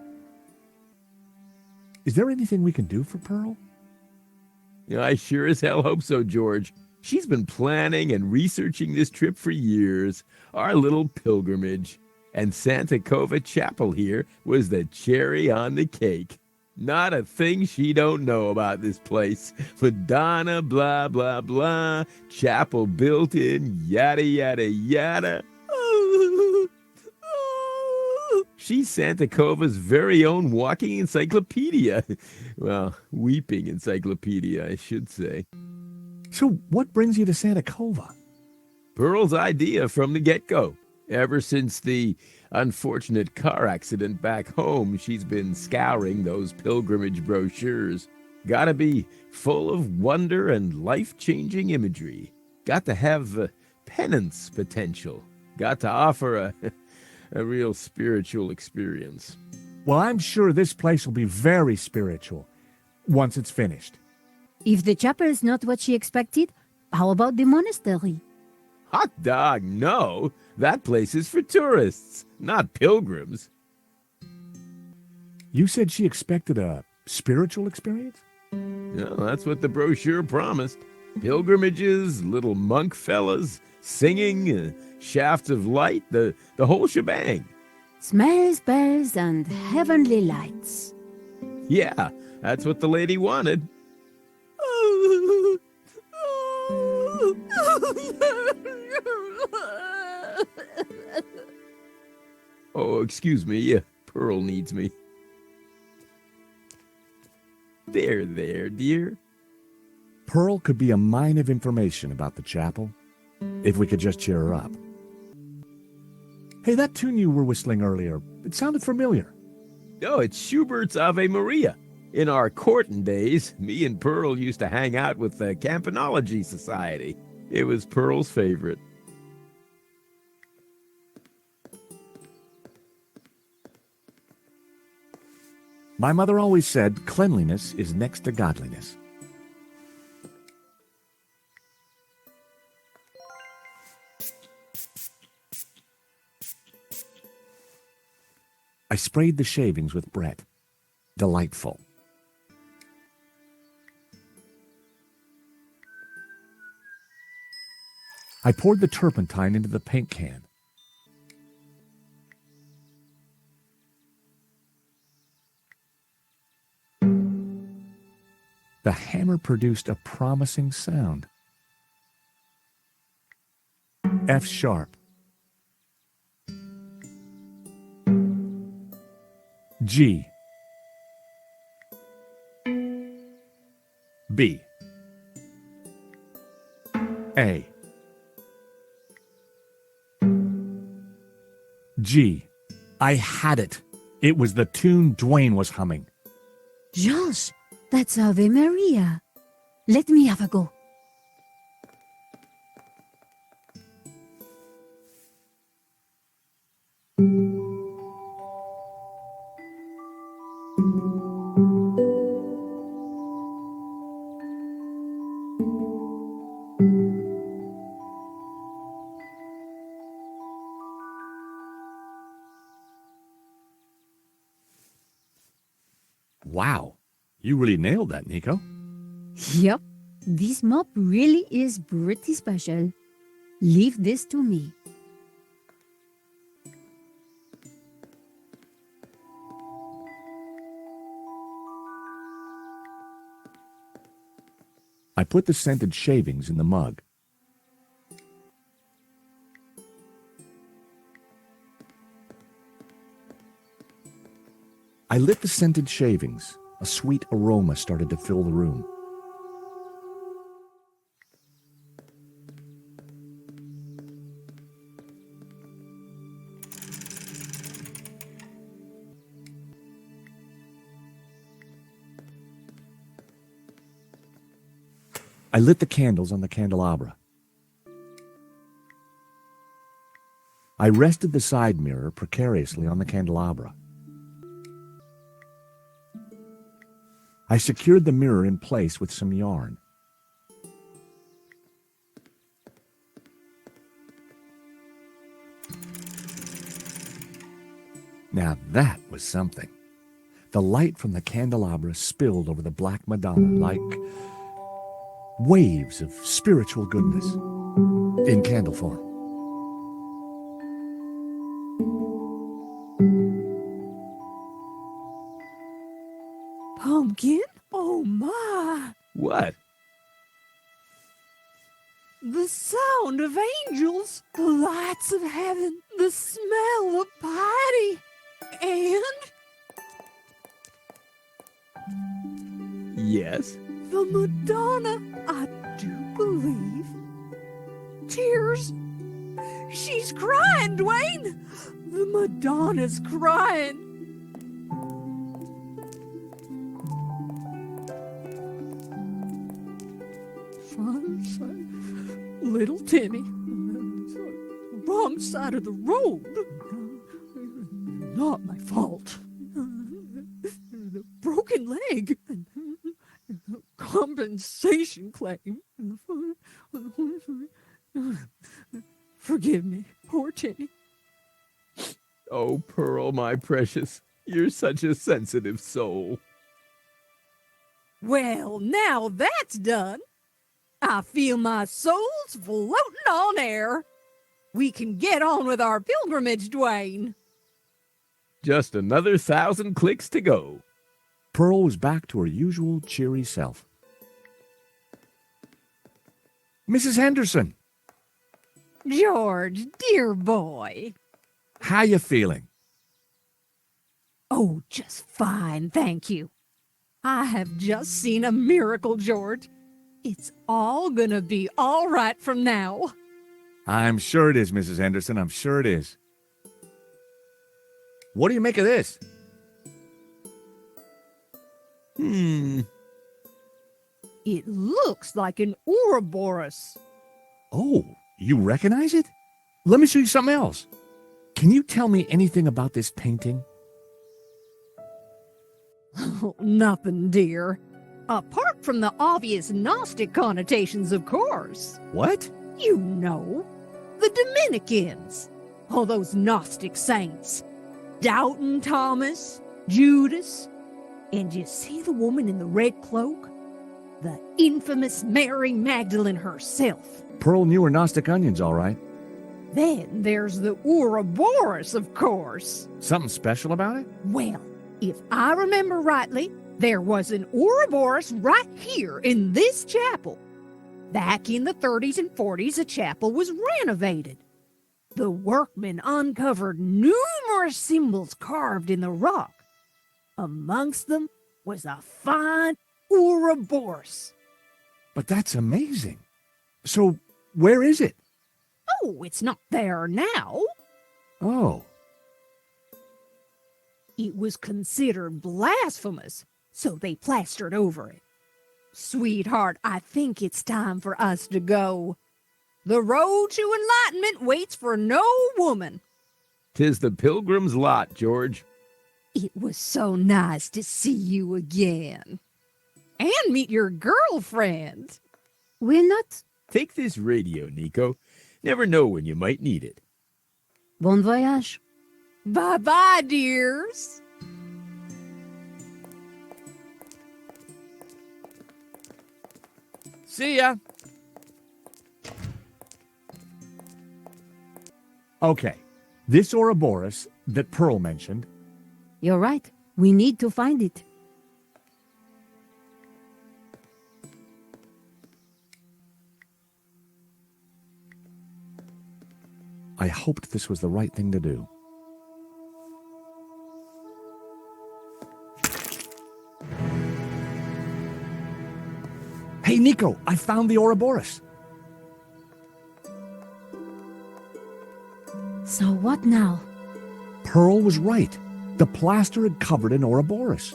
Is there anything we can do for Pearl? I sure as hell hope so, George. She's been planning and researching this trip for years, our little pilgrimage. And Santa Cova Chapel here was the cherry on the cake. Not a thing she don't know about this place. Madonna, blah, blah, blah. Chapel built in, yada, yada, yada. She's Santa Cova's very own walking encyclopedia. Well, weeping encyclopedia, I should say. So what brings you to Santa Cova? Pearl's idea from the get-go. Ever since the unfortunate car accident back home, she's been scouring those pilgrimage brochures. Gotta be full of wonder and life-changing imagery. Got to have penance potential. Got to offer a real spiritual experience. Well, I'm sure this place will be very spiritual once it's finished. If the chapel is not what she expected, how about the monastery? Hot dog, no. That place is for tourists, not pilgrims. You said she expected a spiritual experience? No, that's what the brochure promised. Pilgrimages, little monk fellas, singing, shafts of light, the whole shebang. Smells, bells, and heavenly lights. Yeah, that's what the lady wanted. Oh, excuse me. Pearl needs me. There, dear. Pearl could be a mine of information about the chapel, if we could just cheer her up. Hey, that tune you were whistling earlier, it sounded familiar. Oh, it's Schubert's Ave Maria. In our courting days, me and Pearl used to hang out with the Campanology Society. It was Pearl's favorite. My mother always said cleanliness is next to godliness. I sprayed the shavings with Brett. Delightful. I poured the turpentine into the paint can. The hammer produced a promising sound. F sharp. G. B. A. G. I had it. It was the tune Dwayne was humming. Josh, that's Ave Maria. Let me have a go. Wow, you really nailed that, Nico. Yep, this mop really is pretty special. Leave this to me. I put the scented shavings in the mug. I lit the scented shavings. A sweet aroma started to fill the room. I lit the candles on the candelabra. I rested the side mirror precariously on the candelabra. I secured the mirror in place with some yarn. Now that was something. The light from the candelabra spilled over the Black Madonna like waves of spiritual goodness in candle form. Pumpkin? Oh my! What? The sound of angels, the lights of heaven, the smell of piety, and Yes? the Madonna, I do believe. Tears. She's crying, Dwayne! The Madonna's crying. Little Timmy. Wrong side of the road. Not my fault. The broken leg. Compensation claim. Forgive me, poor Timmy. Oh, Pearl, my precious, you're such a sensitive soul. Well, now that's done. I feel my soul's floating on air. We can get on with our pilgrimage, Dwayne. Just another 1,000 clicks to go. Pearl was back to her usual cheery self. Mrs. Henderson, George, dear boy. how you feeling? Oh, just fine, thank you. I have just seen a miracle, George. It's all gonna be all right from now. I'm sure it is, Mrs. Henderson. I'm sure it is. What do you make of this? It looks like an Ouroboros. Oh, you recognize it? Let me show you something else. Can you tell me anything about this painting? Oh, nothing, dear. Apart from the obvious Gnostic connotations, of course. What? You know, the Dominicans. All those Gnostic saints. Doubting Thomas, Judas. And you see the woman in the red cloak? The infamous Mary Magdalene herself. Pearl knew her Gnostic onions, all right. Then there's the Ouroboros, of course. Something special about it? Well, if I remember rightly, there was an Ouroboros right here in this chapel. Back in the 30s and 40s, the chapel was renovated. The workmen uncovered numerous symbols carved in the rock. Amongst them was a fine Ouroboros. But that's amazing. So, where is it? Oh, it's not there now. Oh, It was considered blasphemous, so they plastered over it. Sweetheart, I think it's time for us to go. The road to enlightenment waits for no woman. 'Tis the pilgrim's lot, George. It was so nice to see you again. And meet your girlfriend. We're not. Take this radio, Nico. Never know when you might need it. Bon voyage. Bye-bye, dears. see ya. Okay, this Ouroboros that Pearl mentioned. You're right. We need to find it. I hoped this was the right thing to do. Hey, Nico, I found the Ouroboros. So what now? Pearl was right. The plaster had covered an Ouroboros.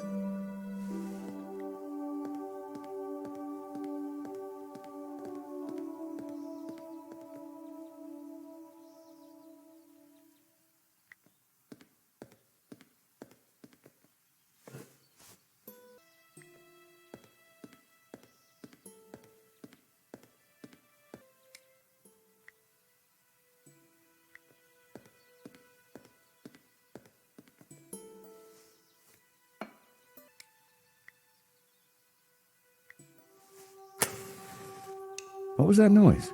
was that noise?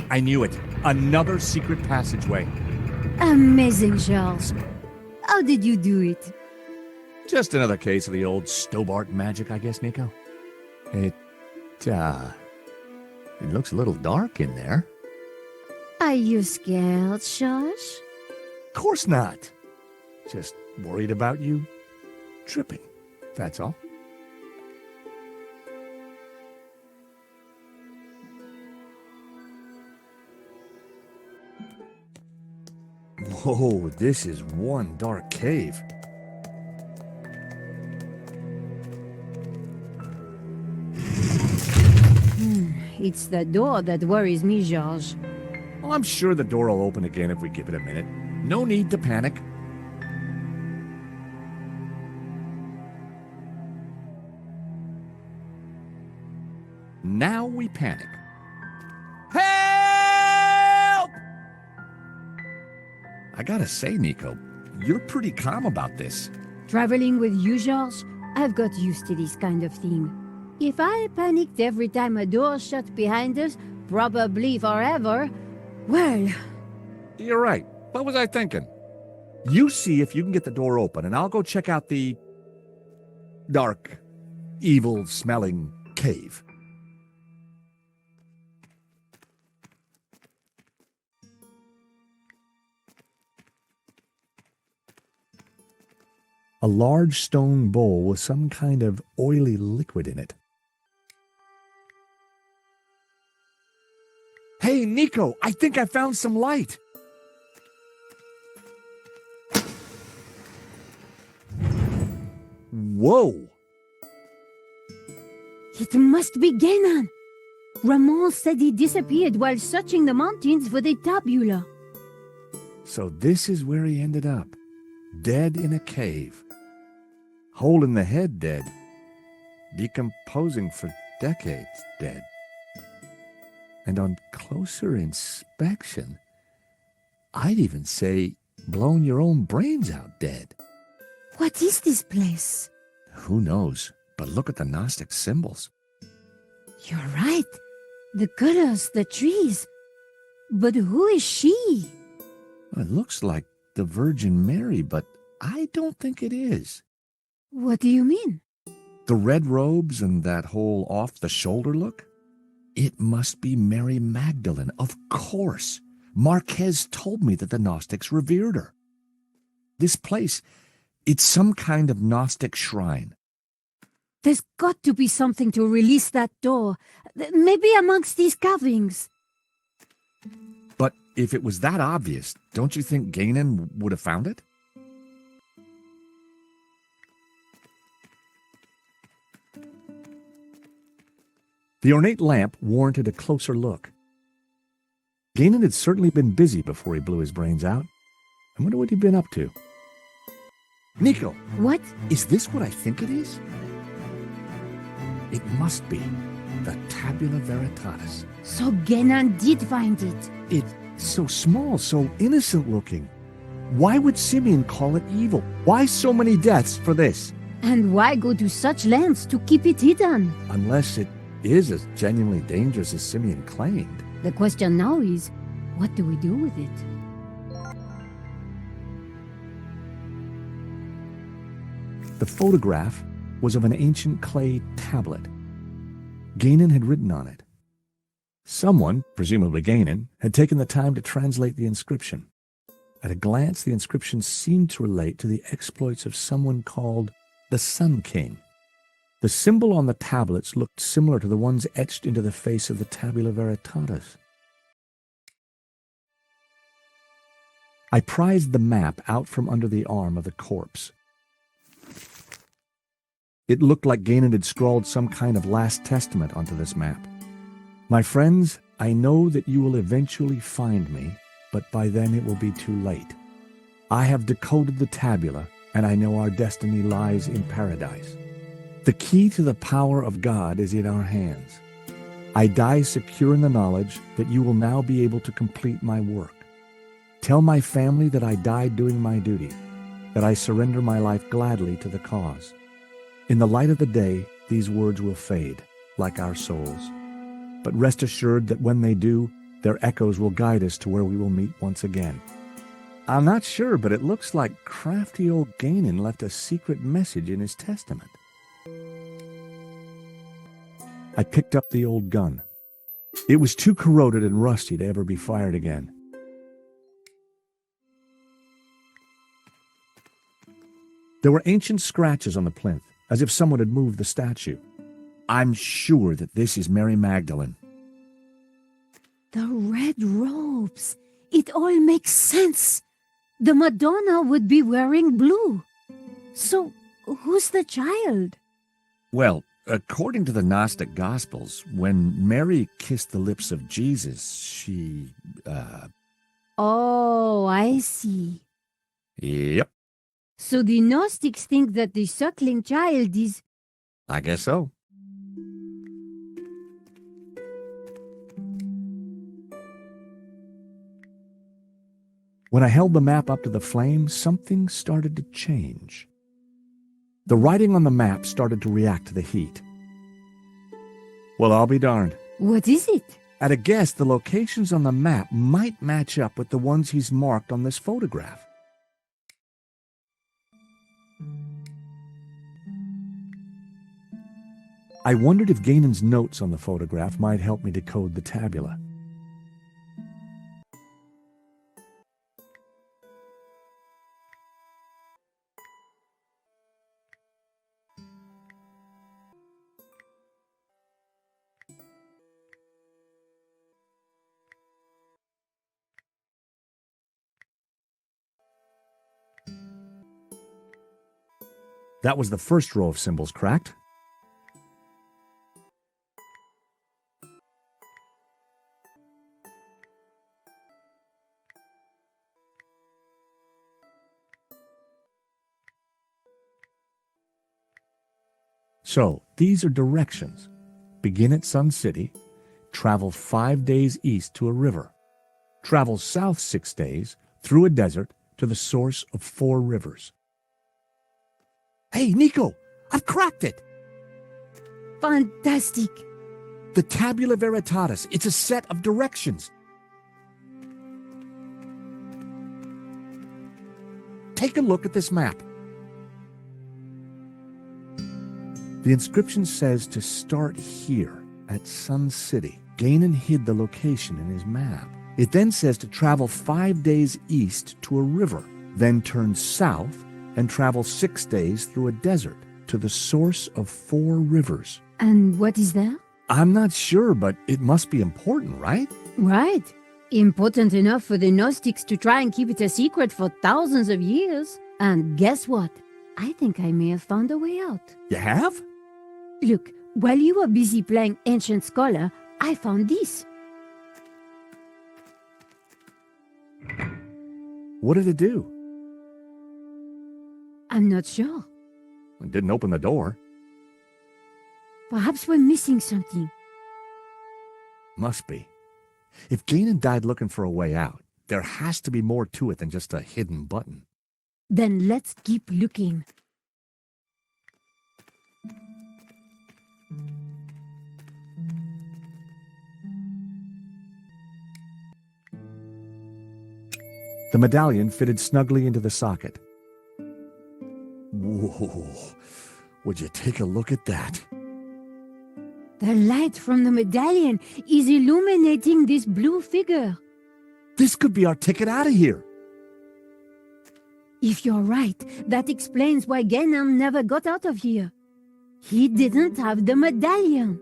I knew it. Another secret passageway. Amazing, Charles. How did you do it? Just another case of the old Stobart magic, I guess, Nico. It looks a little dark in there. Are you scared, Charles? Of course not. Just worried about you tripping, that's all. Whoa, this is one dark cave. It's the door that worries me, George. Well, I'm sure the door will open again if we give it a minute. No need to panic. Now we panic. Help! I gotta say, Nico, you're pretty calm about this. Traveling with you, George, I've got used to this kind of thing. If I panicked every time a door shut behind us, probably forever, well... You're right. What was I thinking? You see if you can get the door open, and I'll go check out the dark, evil-smelling cave. A large stone bowl with some kind of oily liquid in it. Hey, Nico, I think I found some light. Whoa! It must be Ganon. Ramon said he disappeared while searching the mountains for the tabula. So this is where he ended up. Dead in a cave. Hole in the head dead. Decomposing for decades dead. And on closer inspection, I'd even say blown your own brains out dead. What is this place? Who knows? But look at the Gnostic symbols. You're right. The colors, the trees. But who is she? It looks like the Virgin Mary, but I don't think it is. What do you mean? The red robes and that whole off-the-shoulder look? It must be Mary Magdalene, of course. Marquez told me that the Gnostics revered her. This place, it's some kind of Gnostic shrine. There's got to be something to release that door. Maybe amongst these carvings. But if it was that obvious, don't you think Ganon would have found it? The ornate lamp warranted a closer look. Ganon had certainly been busy before he blew his brains out. I wonder what he'd been up to. Nico! What? Is this what I think it is? It must be the Tabula Veritatis. So Ganon did find it. It's so small, so innocent looking. Why would Simeon call it evil? Why so many deaths for this? And why go to such lengths to keep it hidden? Unless it is as genuinely dangerous as Simeon claimed. The question now is, what do we do with it? The photograph was of an ancient clay tablet. Ganon had written on it. Someone, presumably Ganon, had taken the time to translate the inscription. At a glance, the inscription seemed to relate to the exploits of someone called the Sun King. The symbol on the tablets looked similar to the ones etched into the face of the Tabula Veritatis. I prized the map out from under the arm of the corpse. It looked like Ganon had scrawled some kind of last testament onto this map. My friends, I know that you will eventually find me, but by then it will be too late. I have decoded the tabula, and I know our destiny lies in paradise. The key to the power of God is in our hands. I die secure in the knowledge that you will now be able to complete my work. Tell my family that I died doing my duty. that I surrender my life gladly to the cause. In the light of the day, these words will fade, like our souls. But rest assured that when they do, their echoes will guide us to where we will meet once again. I'm not sure, but it looks like crafty old Gainan left a secret message in his testament. I picked up the old gun. It was too corroded and rusty to ever be fired again. There were ancient scratches on the plinth, as if someone had moved the statue. I'm sure that this is Mary Magdalene. The red robes. It all makes sense. The Madonna would be wearing blue. So, who's the child? Well, according to the Gnostic Gospels, when Mary kissed the lips of Jesus, she, Oh, I see. Yep, So the Gnostics think that the suckling child is... I guess so. When I held the map up to the flame, something started to change. The writing on the map started to react to the heat. Well, I'll be darned. What is it? At a guess, the locations on the map might match up with the ones he's marked on this photograph. I wondered if Gainan's notes on the photograph might help me decode the tabula. That was the first row of symbols cracked. So, these are directions. Begin at Sun City, travel 5 days east to a river, travel south 6 days through a desert to the source of 4 rivers. Hey, Nico, I've cracked it! Fantastic. The Tabula Veritatis, it's a set of directions. Take a look at this map. The inscription says to start here at Sun City. Gainan hid the location in his map. It then says to travel 5 days east to a river, then turn south and travel 6 days through a desert to the source of 4 rivers. And what is that? I'm not sure, but it must be important, right? Right. Important enough for the Gnostics to try and keep it a secret for thousands of years. And guess what? I think I may have found a way out. You have? Look, while you were busy playing Ancient Scholar, I found this. What did it do? I'm not sure. It didn't open the door. Perhaps we're missing something. Must be. If Gainan died looking for a way out, there has to be more to it than just a hidden button. Then let's keep looking. The medallion fitted snugly into the socket. Whoa, would you take a look at that? The light from the medallion is illuminating this blue figure. This could be our ticket out of here. If you're right, that explains why Gainan never got out of here. He didn't have the medallion.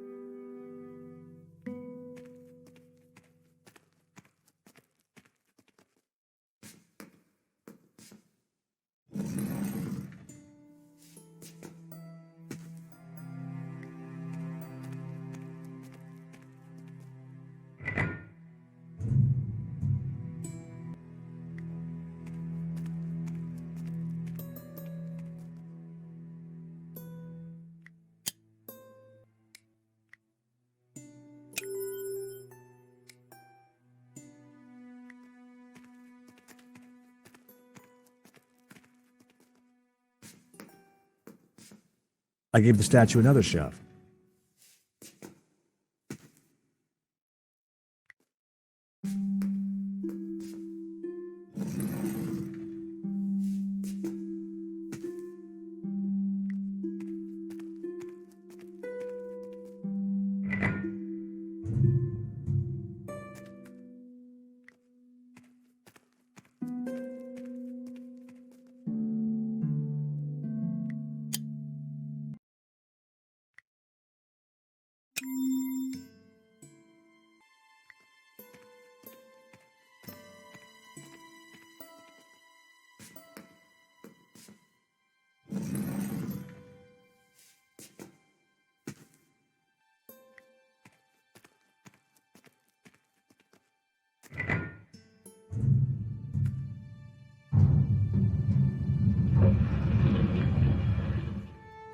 I gave the statue another shove.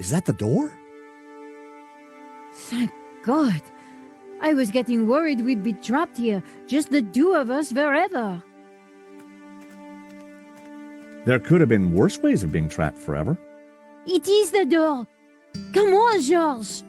Is that the door? Thank God. I was getting worried we'd be trapped here, just the two of us forever. There could have been worse ways of being trapped forever. It is the door. Come on, George.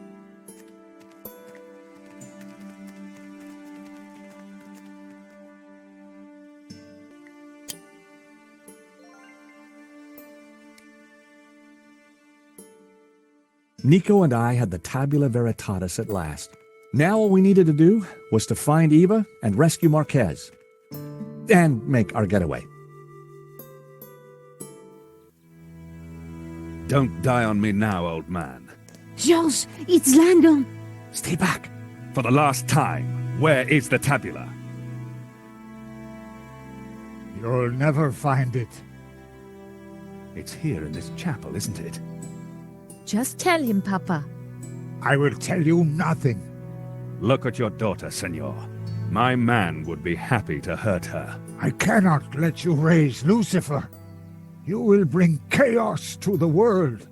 Nico and I had the tabula veritatis at last. Now all we needed to do was to find Eva and rescue Marquez. And make our getaway. Don't die on me now, old man. George, it's Landon. Stay back. For the last time, where is the tabula? You'll never find it. It's here in this chapel, isn't it? Just tell him, Papa. I will tell you nothing. Look at your daughter, senor. My man would be happy to hurt her. I cannot let you raise Lucifer. You will bring chaos to the world.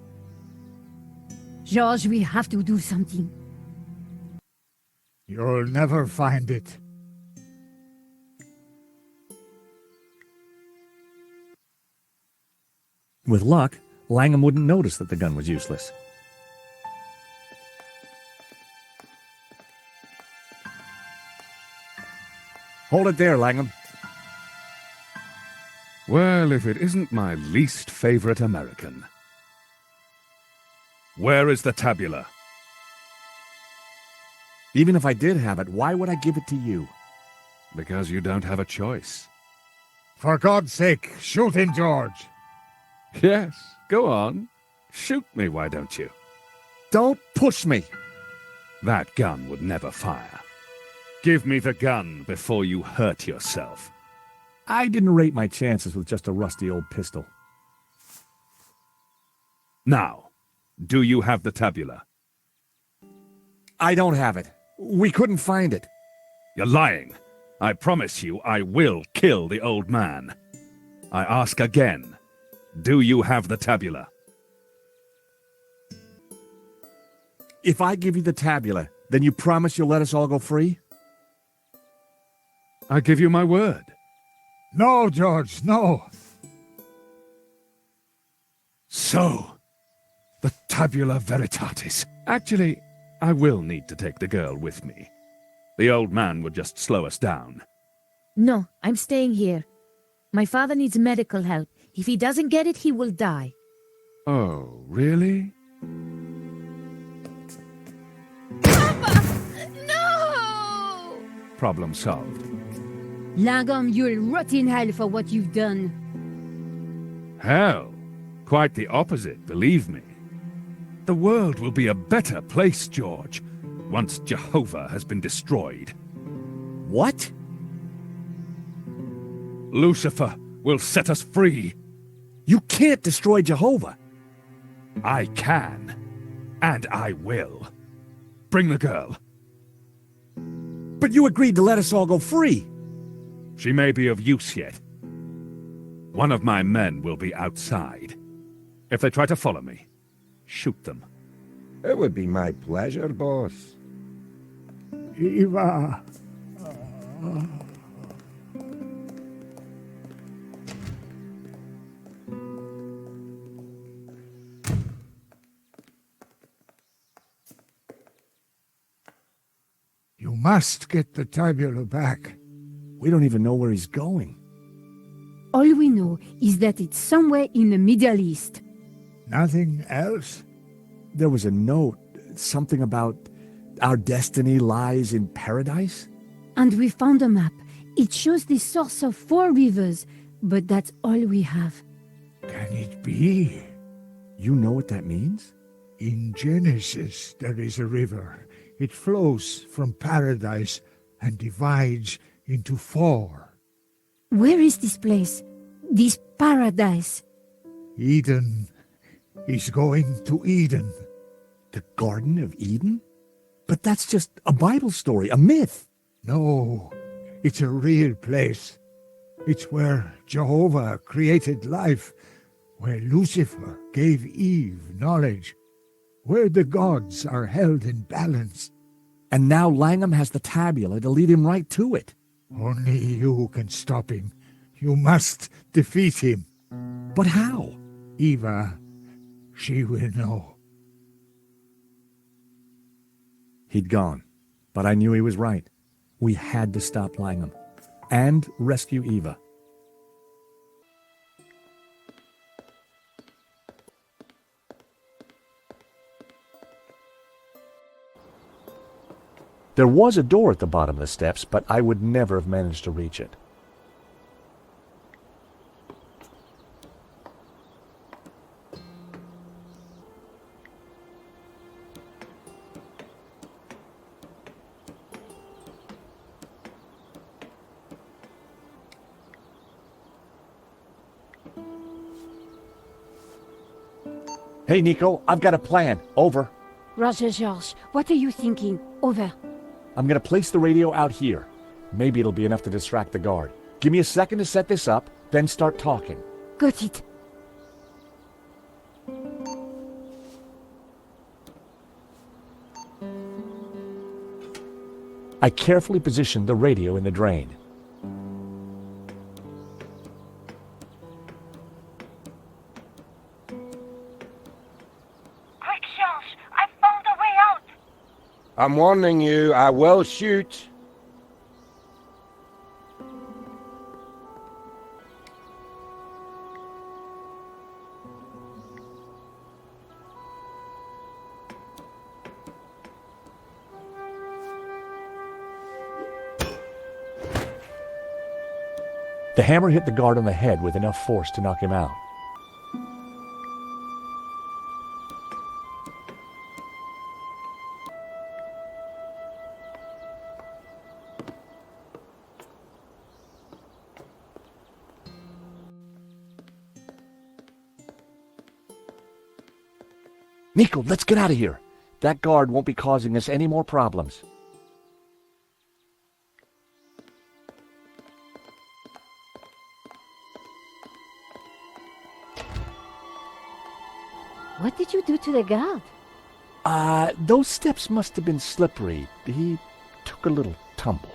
George, we have to do something. You'll never find it. With luck, Langham wouldn't notice that the gun was useless. Hold it there, Langham. Well, if it isn't my least favorite American. Where is the tabula? Even if I did have it, why would I give it to you? Because you don't have a choice. For God's sake, shoot him, George. Yes, go on. Shoot me, why don't you? Don't push me. That gun would never fire. Give me the gun before you hurt yourself. I didn't rate my chances with just a rusty old pistol. Now, do you have the tabula? I don't have it. We couldn't find it. You're lying. I promise you I will kill the old man. I ask again, do you have the tabula? If I give you the tabula, then you promise you'll let us all go free? I give you my word. No, George, no. So, the tabula veritatis. Actually, I will need to take the girl with me. The old man would just slow us down. No, I'm staying here. My father needs medical help. If he doesn't get it, he will die. Oh, really? No! Problem solved. Langham, you'll rot in hell for what you've done. Hell, quite the opposite, believe me. The world will be a better place, George, once Jehovah has been destroyed. What? Lucifer will set us free. You can't destroy Jehovah. I can, and I will. Bring the girl. But you agreed to let us all go free. She may be of use yet. One of my men will be outside. If they try to follow me, shoot them. It would be my pleasure, boss. Eva. must get the tabula back. We don't even know where he's going. All we know is that it's somewhere in the Middle East. Nothing else? There was a note, something about our destiny lies in paradise? And we found a map. It shows the source of 4 rivers, but that's all we have. Can it be? You know what that means? In Genesis, there is a river. It flows from paradise and divides into 4. Where is this place? This paradise? Eden. He's going to Eden. The Garden of Eden? But that's just a Bible story, a myth. No, it's a real place. It's where Jehovah created life, where Lucifer gave Eve knowledge, where the gods are held in balance. And now Langham has the tabula to lead him right to it. Only you can stop him. You must defeat him. But how? Eva, she will know. He'd gone, but I knew he was right. We had to stop Langham and rescue Eva. There was a door at the bottom of the steps, but I would never have managed to reach it. Hey, Nico, I've got a plan. Over. Roger, George, what are you thinking? Over. I'm going to place the radio out here. Maybe it'll be enough to distract the guard. Give me a second to set this up, then start talking. Got it. I carefully positioned the radio in the drain. Quick, George, I found a way out. I'm warning you, I will shoot. The hammer hit the guard on the head with enough force to knock him out. Nico, let's get out of here. That guard won't be causing us any more problems. What did you do to the guard? Those steps must have been slippery. He took a little tumble.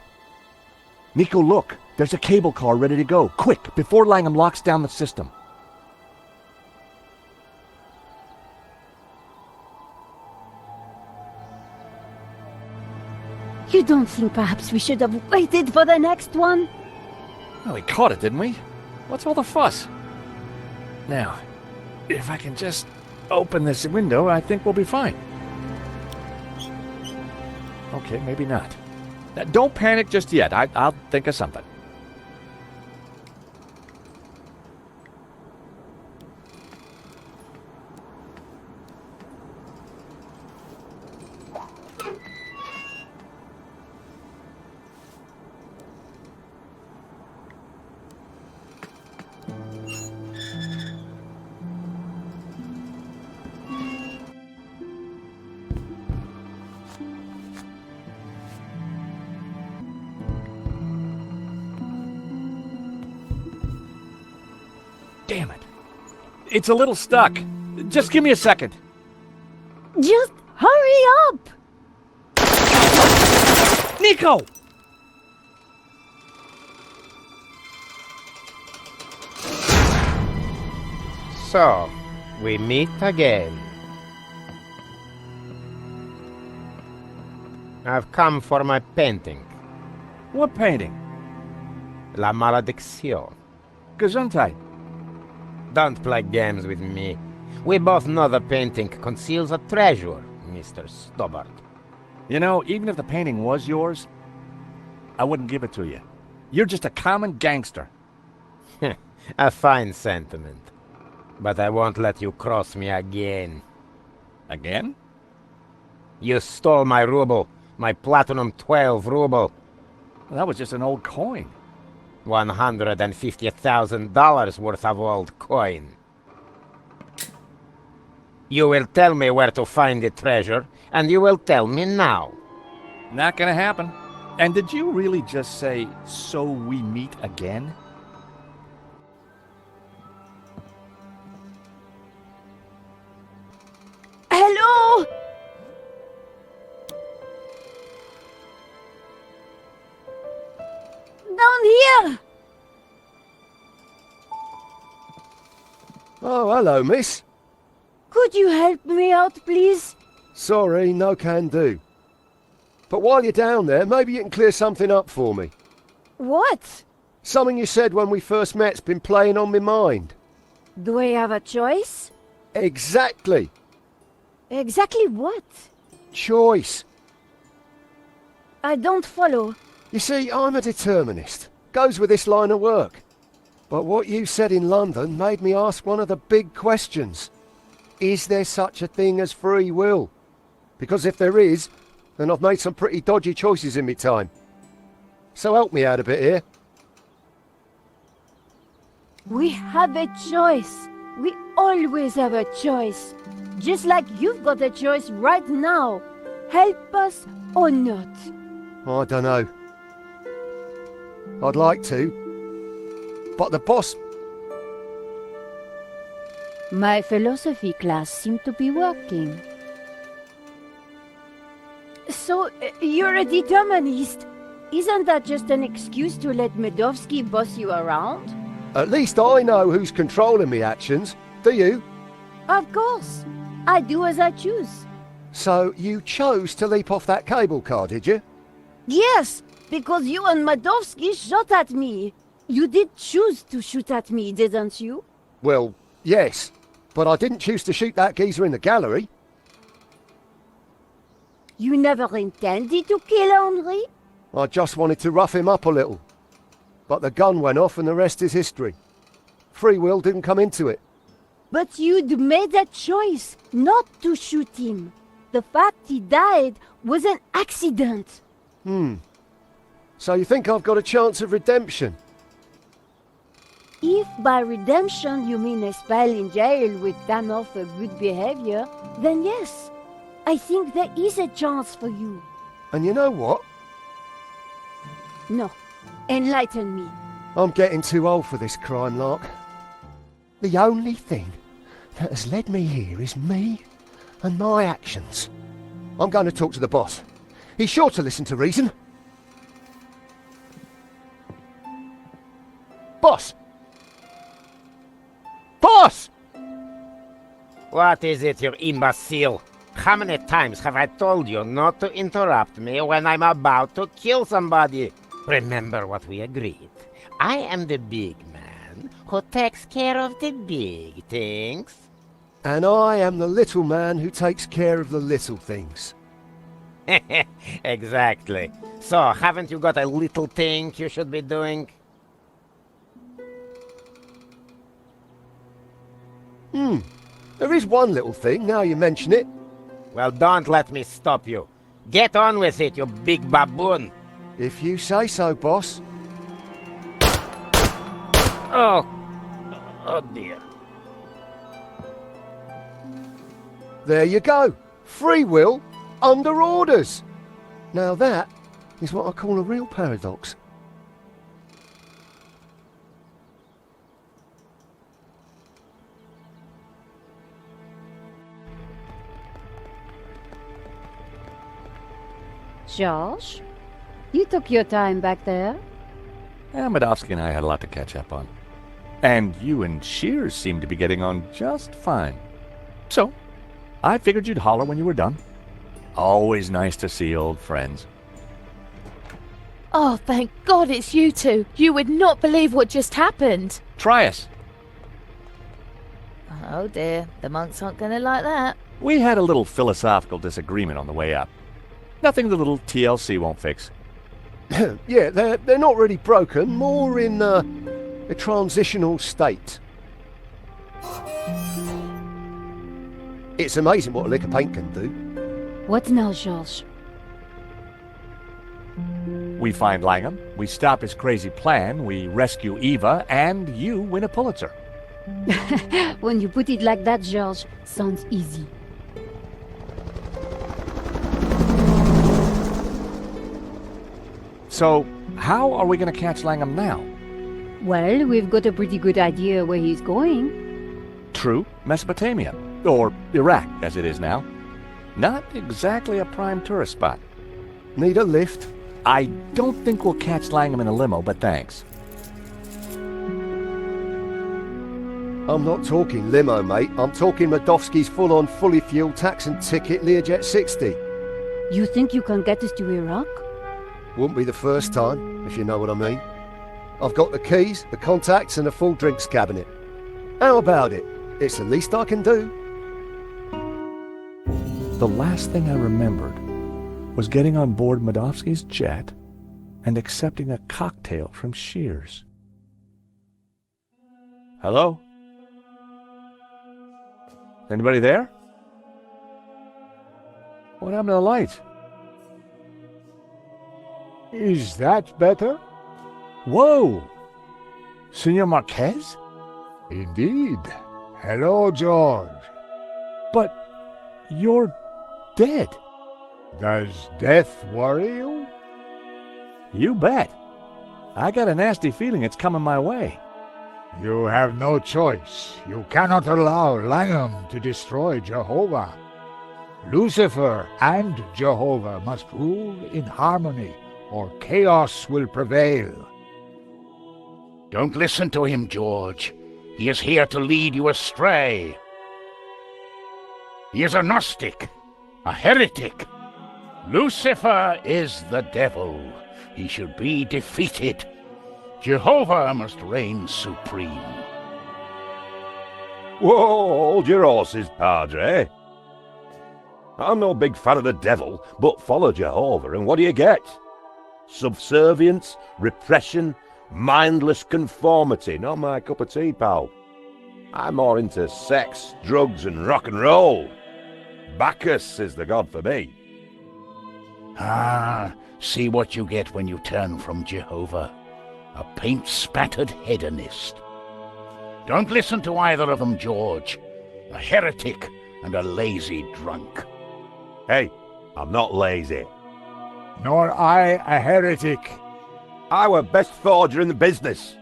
Nico, look. There's a cable car ready to go. Quick, before Langham locks down the system. You don't think perhaps we should have waited for the next one? Well, we caught it, didn't we? What's all the fuss? Now, if I can just open this window, I think we'll be fine. Okay, maybe not. Don't panic just yet. I'll think of something. Damn it. It's a little stuck. Just give me a second. Just hurry up! Nico! So, we meet again. I've come for my painting. What painting? La Maledicción. Gesundheit. Don't play games with me. We both know the painting conceals a treasure, Mr. Stobbart. You know, even if the painting was yours, I wouldn't give it to you. You're just a common gangster. A fine sentiment. But I won't let you cross me again. Again? You stole my ruble. My Platinum 12 ruble. Well, that was just an old coin. $150,000 worth of old coin. You will tell me where to find the treasure, and you will tell me now. Not gonna happen. And did you really just say, so we meet again? Hello? Down here! Oh, hello, miss. Could you help me out, please? Sorry, no can do. But while you're down there, maybe you can clear something up for me. What? Something you said when we first met's been playing on my mind. Do I have a choice? Exactly. Exactly what? Choice. I don't follow. You see, I'm a determinist. Goes with this line of work. But what you said in London made me ask one of the big questions. Is there such a thing as free will? Because if there is, then I've made some pretty dodgy choices in my time. So help me out a bit here. We have a choice. We always have a choice. Just like you've got a choice right now. Help us or not. I don't know. I'd like to. But the boss... My philosophy class seemed to be working. So, you're a determinist. Isn't that just an excuse to let Medovsky boss you around? At least I know who's controlling me actions. Do you? Of course. I do as I choose. So you chose to leap off that cable car, did you? Yes, because you and Medovsky shot at me. You did choose to shoot at me, didn't you? Well, yes. But I didn't choose to shoot that geezer in the gallery. You never intended to kill Henri? I just wanted to rough him up a little. But the gun went off and the rest is history. Free will didn't come into it. But you'd made a choice not to shoot him. The fact he died was an accident. So you think I've got a chance of redemption? If by redemption you mean a spell in jail with time off for good behavior, then yes, I think there is a chance for you. And you know what? No, enlighten me. I'm getting too old for this crime lark. The only thing that has led me here is me and my actions. I'm going to talk to the boss. He's sure to listen to reason. Boss! Boss! What is it, you imbecile? How many times have I told you not to interrupt me when I'm about to kill somebody? Remember what we agreed. I am the big man who takes care of the big things. And I am the little man who takes care of the little things. Exactly. So, haven't you got a little thing you should be doing? There is one little thing, now you mention it. Well, don't let me stop you. Get on with it, you big baboon. If you say so, boss. Oh dear. There you go. Free will under orders. Now that is what I call a real paradox. George, you took your time back there. Medovsky and I had a lot to catch up on. And you and Shears seem to be getting on just fine. So, I figured you'd holler when you were done. Always nice to see old friends. Oh, thank God it's you two. You would not believe what just happened. Try us. Oh dear, the monks aren't going to like that. We had a little philosophical disagreement on the way up. Nothing the little TLC won't fix. Yeah, they're not really broken, more in a transitional state. It's amazing what a lick of paint can do. What now, George? We find Langham, we stop his crazy plan, we rescue Eva, and you win a Pulitzer. When you put it like that, George, sounds easy. So, how are we going to catch Langham now? Well, we've got a pretty good idea where he's going. True, Mesopotamia. Or Iraq, as it is now. Not exactly a prime tourist spot. Need a lift? I don't think we'll catch Langham in a limo, but thanks. I'm not talking limo, mate. I'm talking Madovsky's full-on, fully fueled tax and ticket Learjet 60. You think you can get us to Iraq? Wouldn't be the first time, if you know what I mean. I've got the keys, the contacts, and a full drinks cabinet. How about it? It's the least I can do. The last thing I remembered was getting on board Madovsky's jet and accepting a cocktail from Shears. Hello? Anybody there? What happened to the lights? Is that better? Whoa! Senor Marquez? Indeed. Hello, George. But you're dead. Does death worry you? You bet. I got a nasty feeling it's coming my way. You have no choice. You cannot allow Langham to destroy Jehovah. Lucifer and Jehovah must rule in harmony, or chaos will prevail. Don't listen to him, George. He is here to lead you astray. He is a Gnostic, a heretic. Lucifer is the devil. He should be defeated. Jehovah must reign supreme. Whoa, hold your horses, Padre. I'm no big fan of the devil, but follow Jehovah, and what do you get? Subservience, repression, mindless conformity. Not my cup of tea, pal. I'm more into sex, drugs, and rock and roll. Bacchus is the god for me. Ah, see what you get when you turn from Jehovah. A paint-spattered hedonist. Don't listen to either of them, George. A heretic and a lazy drunk. Hey, I'm not lazy. Nor I a heretic. I were best forger in the business.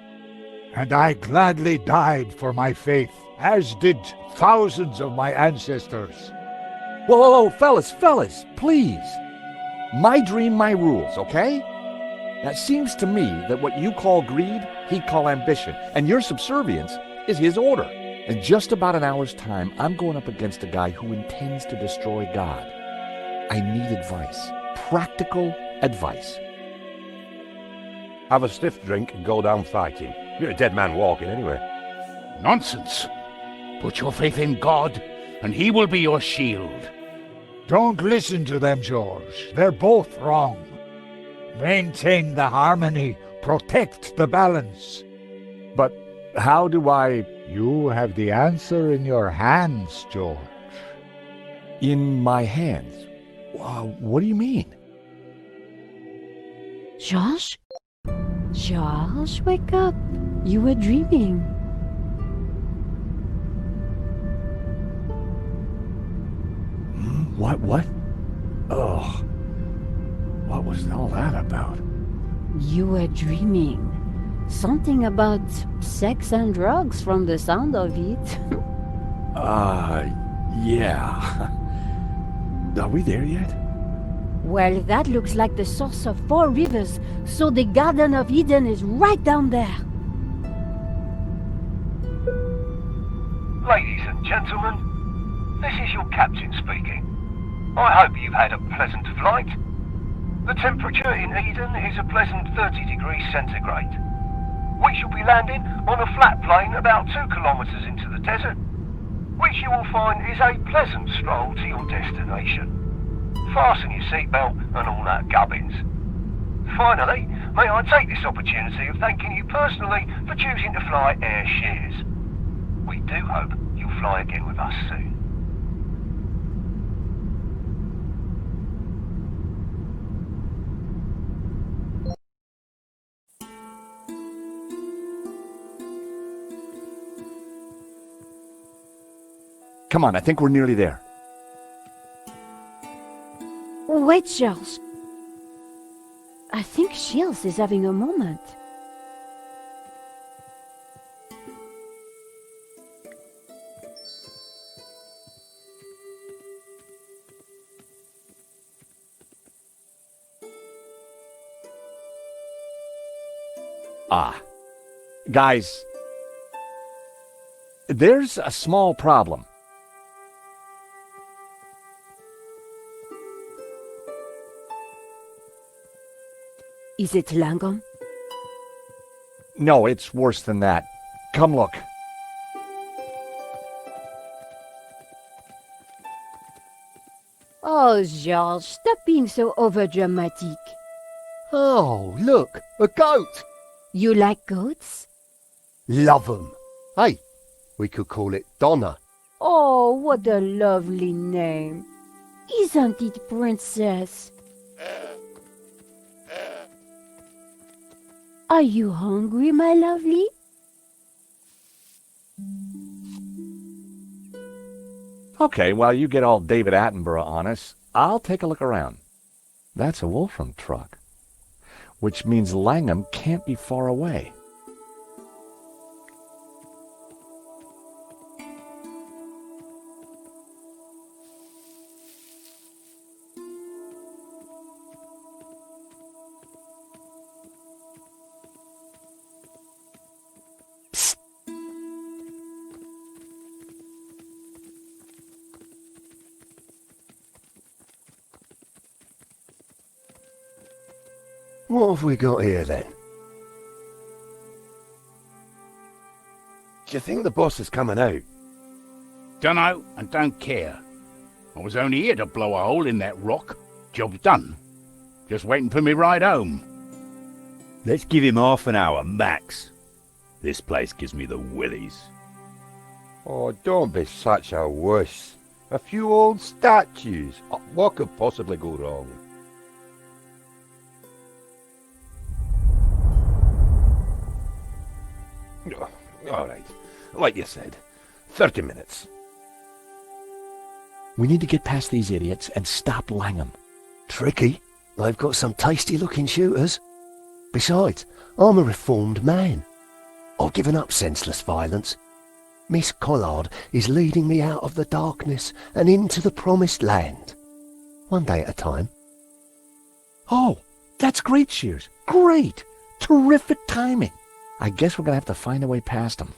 And I gladly died for my faith, as did thousands of my ancestors. Whoa, whoa, whoa, fellas, please. My dream, my rules, okay? Now, it seems to me that what you call greed, he'd call ambition, and your subservience is his order. In just about an hour's time, I'm going up against a guy who intends to destroy God. I need advice. Practical advice. Have a stiff drink and go down fighting. You're a dead man walking anyway. Nonsense. Put your faith in God, and he will be your shield. Don't listen to them, George. They're both wrong. Maintain the harmony. Protect the balance. But how do I... You have the answer in your hands, George. In my hands? What do you mean? George? George, wake up. You were dreaming. What? Oh. What was all that about? You were dreaming. Something about sex and drugs from the sound of it. Yeah. Are we there yet? Well, that looks like the source of 4 rivers, so the Garden of Eden is right down there. Ladies and gentlemen, this is your captain speaking. I hope you've had a pleasant flight. The temperature in Eden is a pleasant 30 degrees centigrade. We shall be landing on a flat plain about 2 kilometres into the desert, which you will find is a pleasant stroll to your destination. Fasten your seatbelt and all that gubbins. Finally, may I take this opportunity of thanking you personally for choosing to fly Air Shears. We do hope you'll fly again with us soon. Come on, I think we're nearly there. Wait, Charles. I think Shields is having a moment. Guys, there's a small problem. Is it Langham? No, it's worse than that. Come look. Oh, George, stop being so overdramatic. Oh, look, a goat. You like goats? Love 'em. Hey, we could call it Donna. Oh, what a lovely name. Isn't it, Princess? Are you hungry, my lovely? Okay, while you get all David Attenborough on us, I'll take a look around. That's a Wolfram truck, which means Langham can't be far away. What have we got here then? Do you think the boss is coming out? Dunno and don't care. I was only here to blow a hole in that rock. Job's done. Just waiting for me ride home. Let's give him half an hour, max. This place gives me the willies. Oh, don't be such a wuss. A few old statues. What could possibly go wrong? All right. Like you said, 30 minutes. We need to get past these idiots and stop Langham. Tricky. They've got some tasty-looking shooters. Besides, I'm a reformed man. I've given up senseless violence. Miss Collard is leading me out of the darkness and into the promised land. One day at a time. Oh, that's great, Shears. Great. Terrific timing. I guess we're going to have to find a way past them.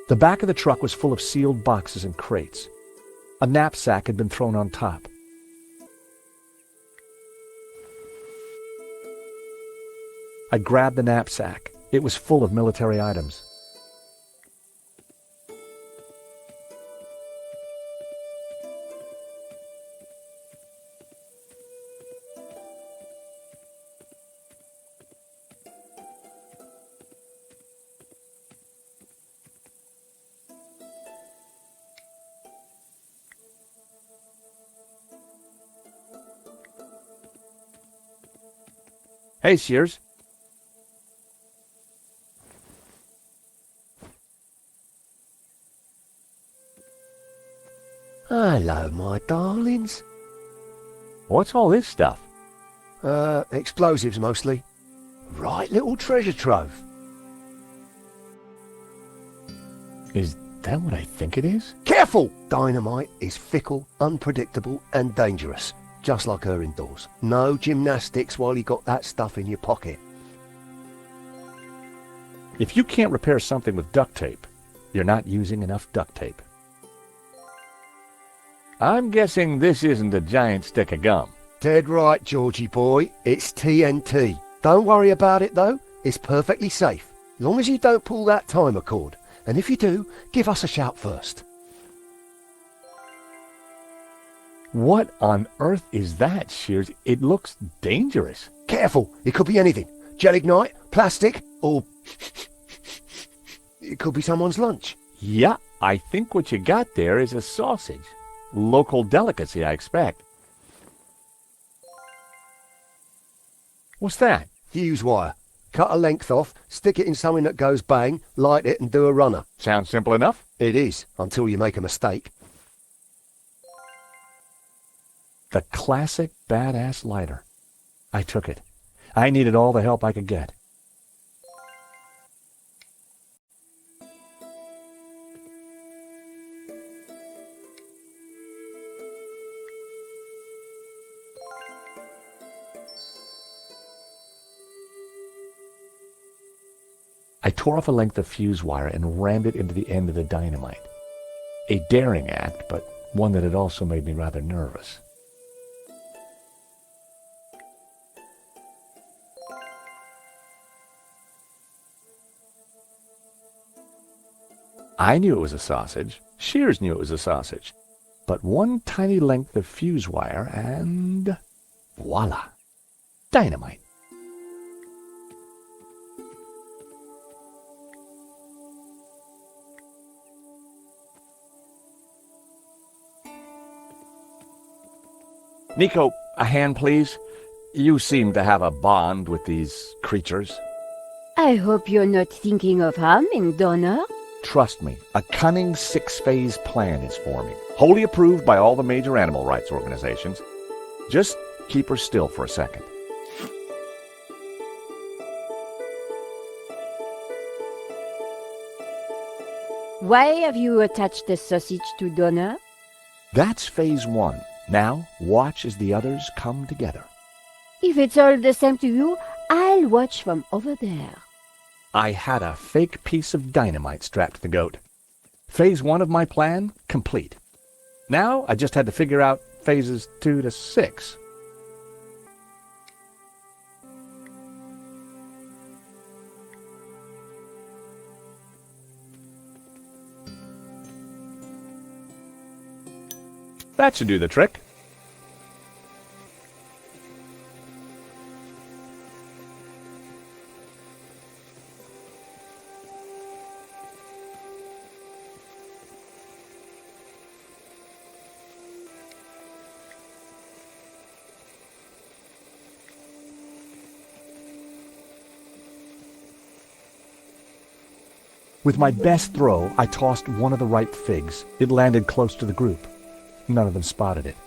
The back of the truck was full of sealed boxes and crates. A knapsack had been thrown on top. I grabbed the knapsack. It was full of military items. Hey, Shears. Hello, my darlings. What's all this stuff? Explosives mostly. Right little treasure trove. Is that what I think it is? Careful! Dynamite is fickle, unpredictable, and dangerous. just like her indoors. No gymnastics while you got that stuff in your pocket. If you can't repair something with duct tape, you're not using enough duct tape. I'm guessing this isn't a giant stick of gum. Dead right, Georgie boy. It's TNT. Don't worry about it, though. It's perfectly safe. Long as you don't pull that timer cord. And if you do, give us a shout first. What on earth is that, Shears? It looks dangerous. Careful, it could be anything. Gelignite, plastic, or it could be someone's lunch. Yeah, I think what you got there is a sausage. Local delicacy, I expect. What's that? Fuse wire. Cut a length off, stick it in something that goes bang, light it and do a runner. Sounds simple enough. It is, until you make a mistake. The classic badass lighter. I took it. I needed all the help I could get. I tore off a length of fuse wire and rammed it into the end of the dynamite. A daring act, but one that had also made me rather nervous. I knew it was a sausage. Shears knew it was a sausage. But one tiny length of fuse wire and voila! Dynamite. Nico, a hand, please. You seem to have a bond with these creatures. I hope you're not thinking of harming Donna. Trust me, a cunning six-phase plan is forming, wholly approved by all the major animal rights organizations. Just keep her still for a second. Why have you attached the sausage to Donna? That's phase one. Now, watch as the others come together. If it's all the same to you, I'll watch from over there. I had a fake piece of dynamite strapped to the goat. Phase one of my plan, complete. Now, I just had to figure out phases 2 to 6. That should do the trick. With my best throw, I tossed one of the ripe figs. It landed close to the group. None of them spotted it.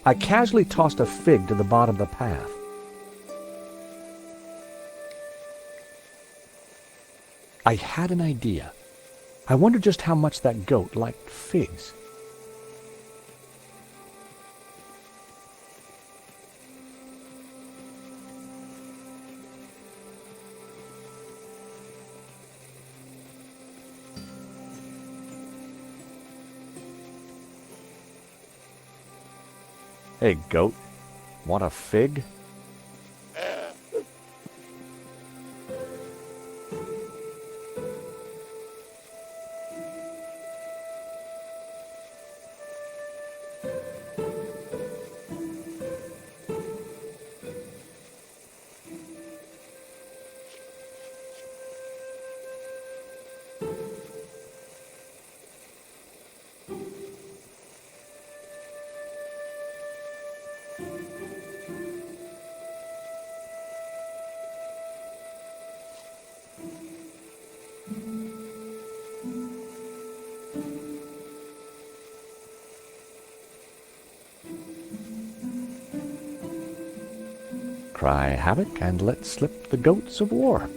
I casually tossed a fig to the bottom of the path. I had an idea. I wondered just how much that goat liked figs. Hey, goat, want a fig? cry havoc and let slip the goats of war.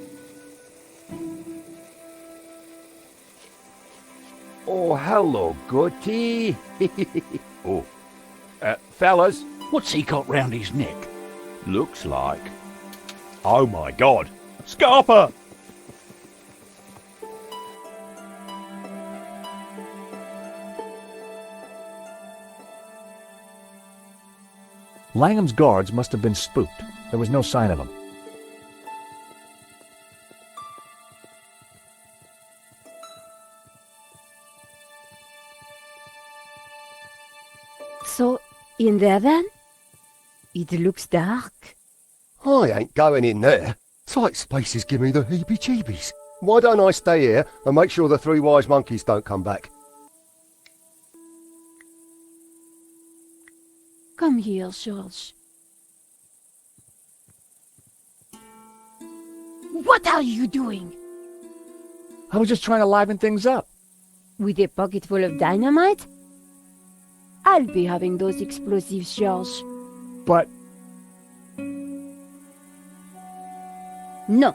Oh, hello, Goatee. Oh, fellas, what's he got round his neck? Looks like... Oh my God! Scarpa! Langham's guards must have been spooked. There was no sign of him. So, in there then? It looks dark. I ain't going in there. Tight spaces give me the heebie-jeebies. Why don't I stay here and make sure the three wise monkeys don't come back? Come here, George. What are you doing? I was just trying to liven things up. With a pocket full of dynamite? I'll be having those explosives, George. But... No.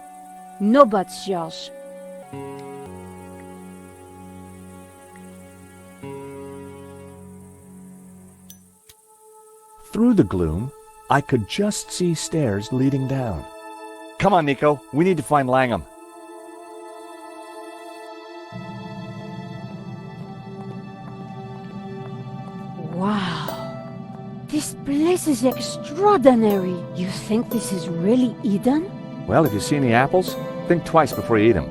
No buts, George. Through the gloom, I could just see stairs leading down. Come on, Nico. We need to find Langham. Wow. This place is extraordinary. You think this is really Eden? Well, if you see any apples, think twice before you eat them.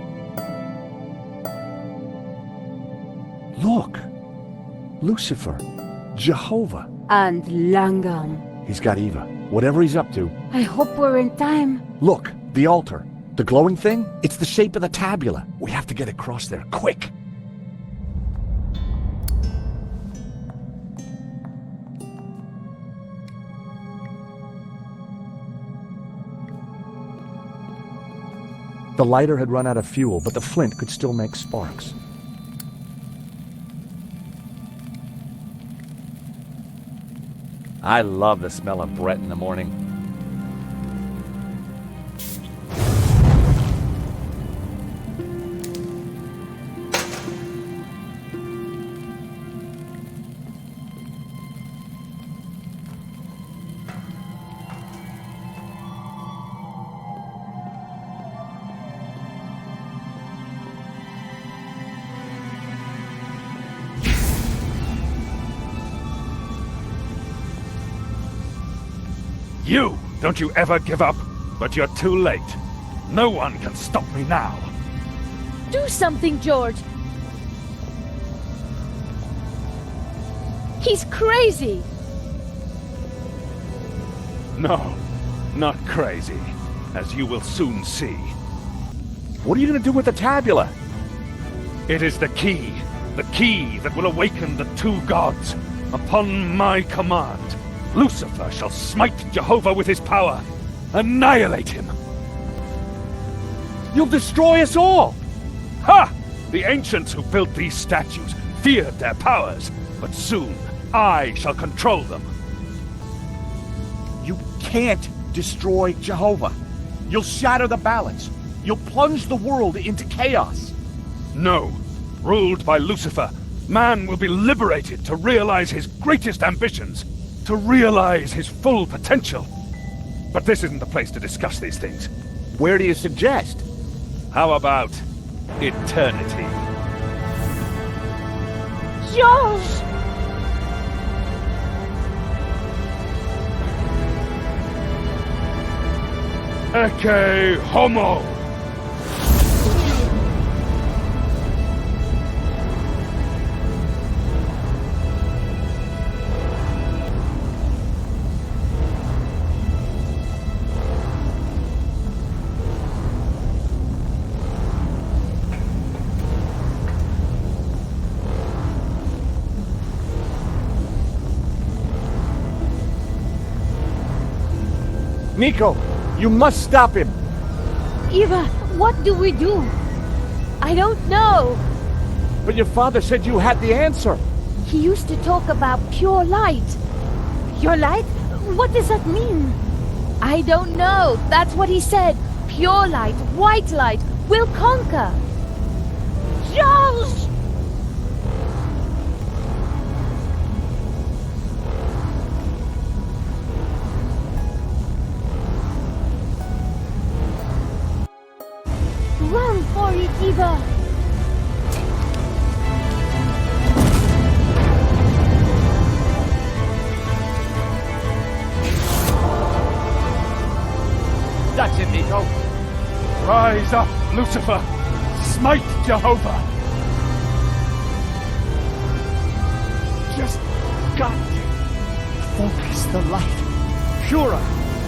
Look! Lucifer. Jehovah. And Langham. He's got Eva. Whatever he's up to. I hope we're in time. Look, the altar. The glowing thing? It's the shape of the tabula. We have to get across there, quick! The lighter had run out of fuel, but the flint could still make sparks. I love the smell of Brett in the morning. You! Don't you ever give up, but you're too late. No one can stop me now. Do something, George! He's crazy! No, not crazy, as you will soon see. What are you going to do with the tabula? It is the key that will awaken the two gods. Upon my command, Lucifer shall smite Jehovah with his power. Annihilate him. You'll destroy us all! Ha! The ancients who built these statues feared their powers, but soon I shall control them. You can't destroy Jehovah. You'll shatter the balance. You'll plunge the world into chaos. No. Ruled by Lucifer, man will be liberated to realize his greatest ambitions, to realize his full potential. But this isn't the place to discuss these things. Where do you suggest? How about eternity? George! Ecce homo! Nico, you must stop him. Eva, what do we do? I don't know. But your father said you had the answer. He used to talk about pure light. Pure light? What does that mean? I don't know. That's what he said. Pure light, white light, will conquer. George! Run for it, Eva! That's it, Nico. Rise up, Lucifer! Smite Jehovah! Just got to focus the light. Pura,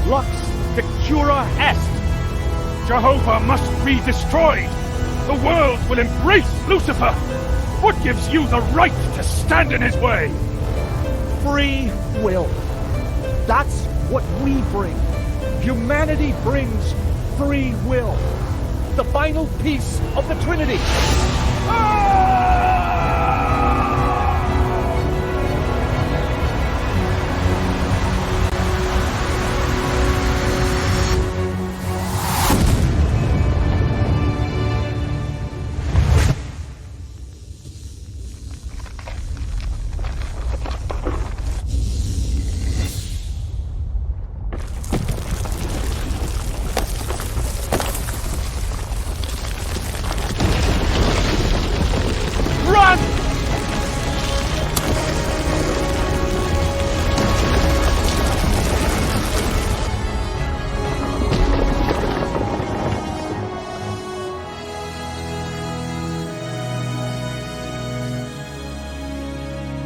lux, victura est. Jehovah must be destroyed. The world will embrace Lucifer. What gives you the right to stand in his way? Free will. That's what we bring. Humanity brings free will. The final piece of the Trinity.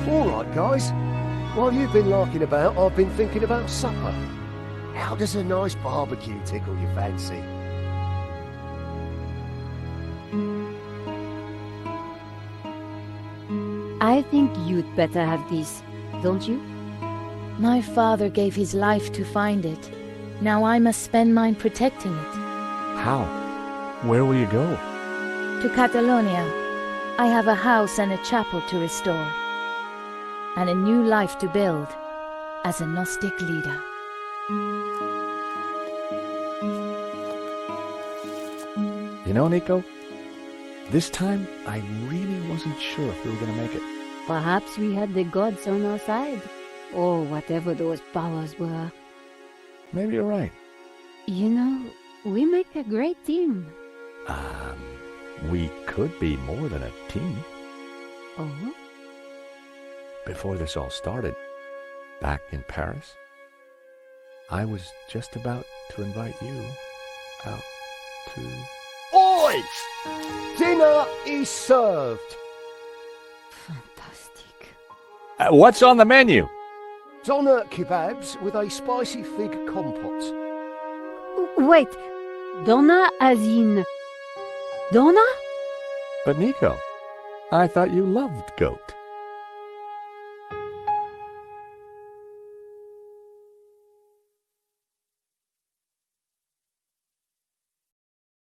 All right, guys. While you've been larking about, I've been thinking about supper. How does a nice barbecue tickle your fancy? I think you'd better have this, don't you? My father gave his life to find it. Now I must spend mine protecting it. How? Where will you go? To Catalonia. I have a house and a chapel to restore. And a new life to build as a Gnostic leader. You know, Nico, this time I really wasn't sure if we were going to make it. Perhaps we had the gods on our side, or whatever those powers were. Maybe you're right. You know, we make a great team. We could be more than a team. Oh? Before this all started, back in Paris, I was just about to invite you out to... Oi! Dinner is served. Fantastic. What's on the menu? Doner kebabs with a spicy fig compote. Wait, Donna as in... Donna? But Nico, I thought you loved goat.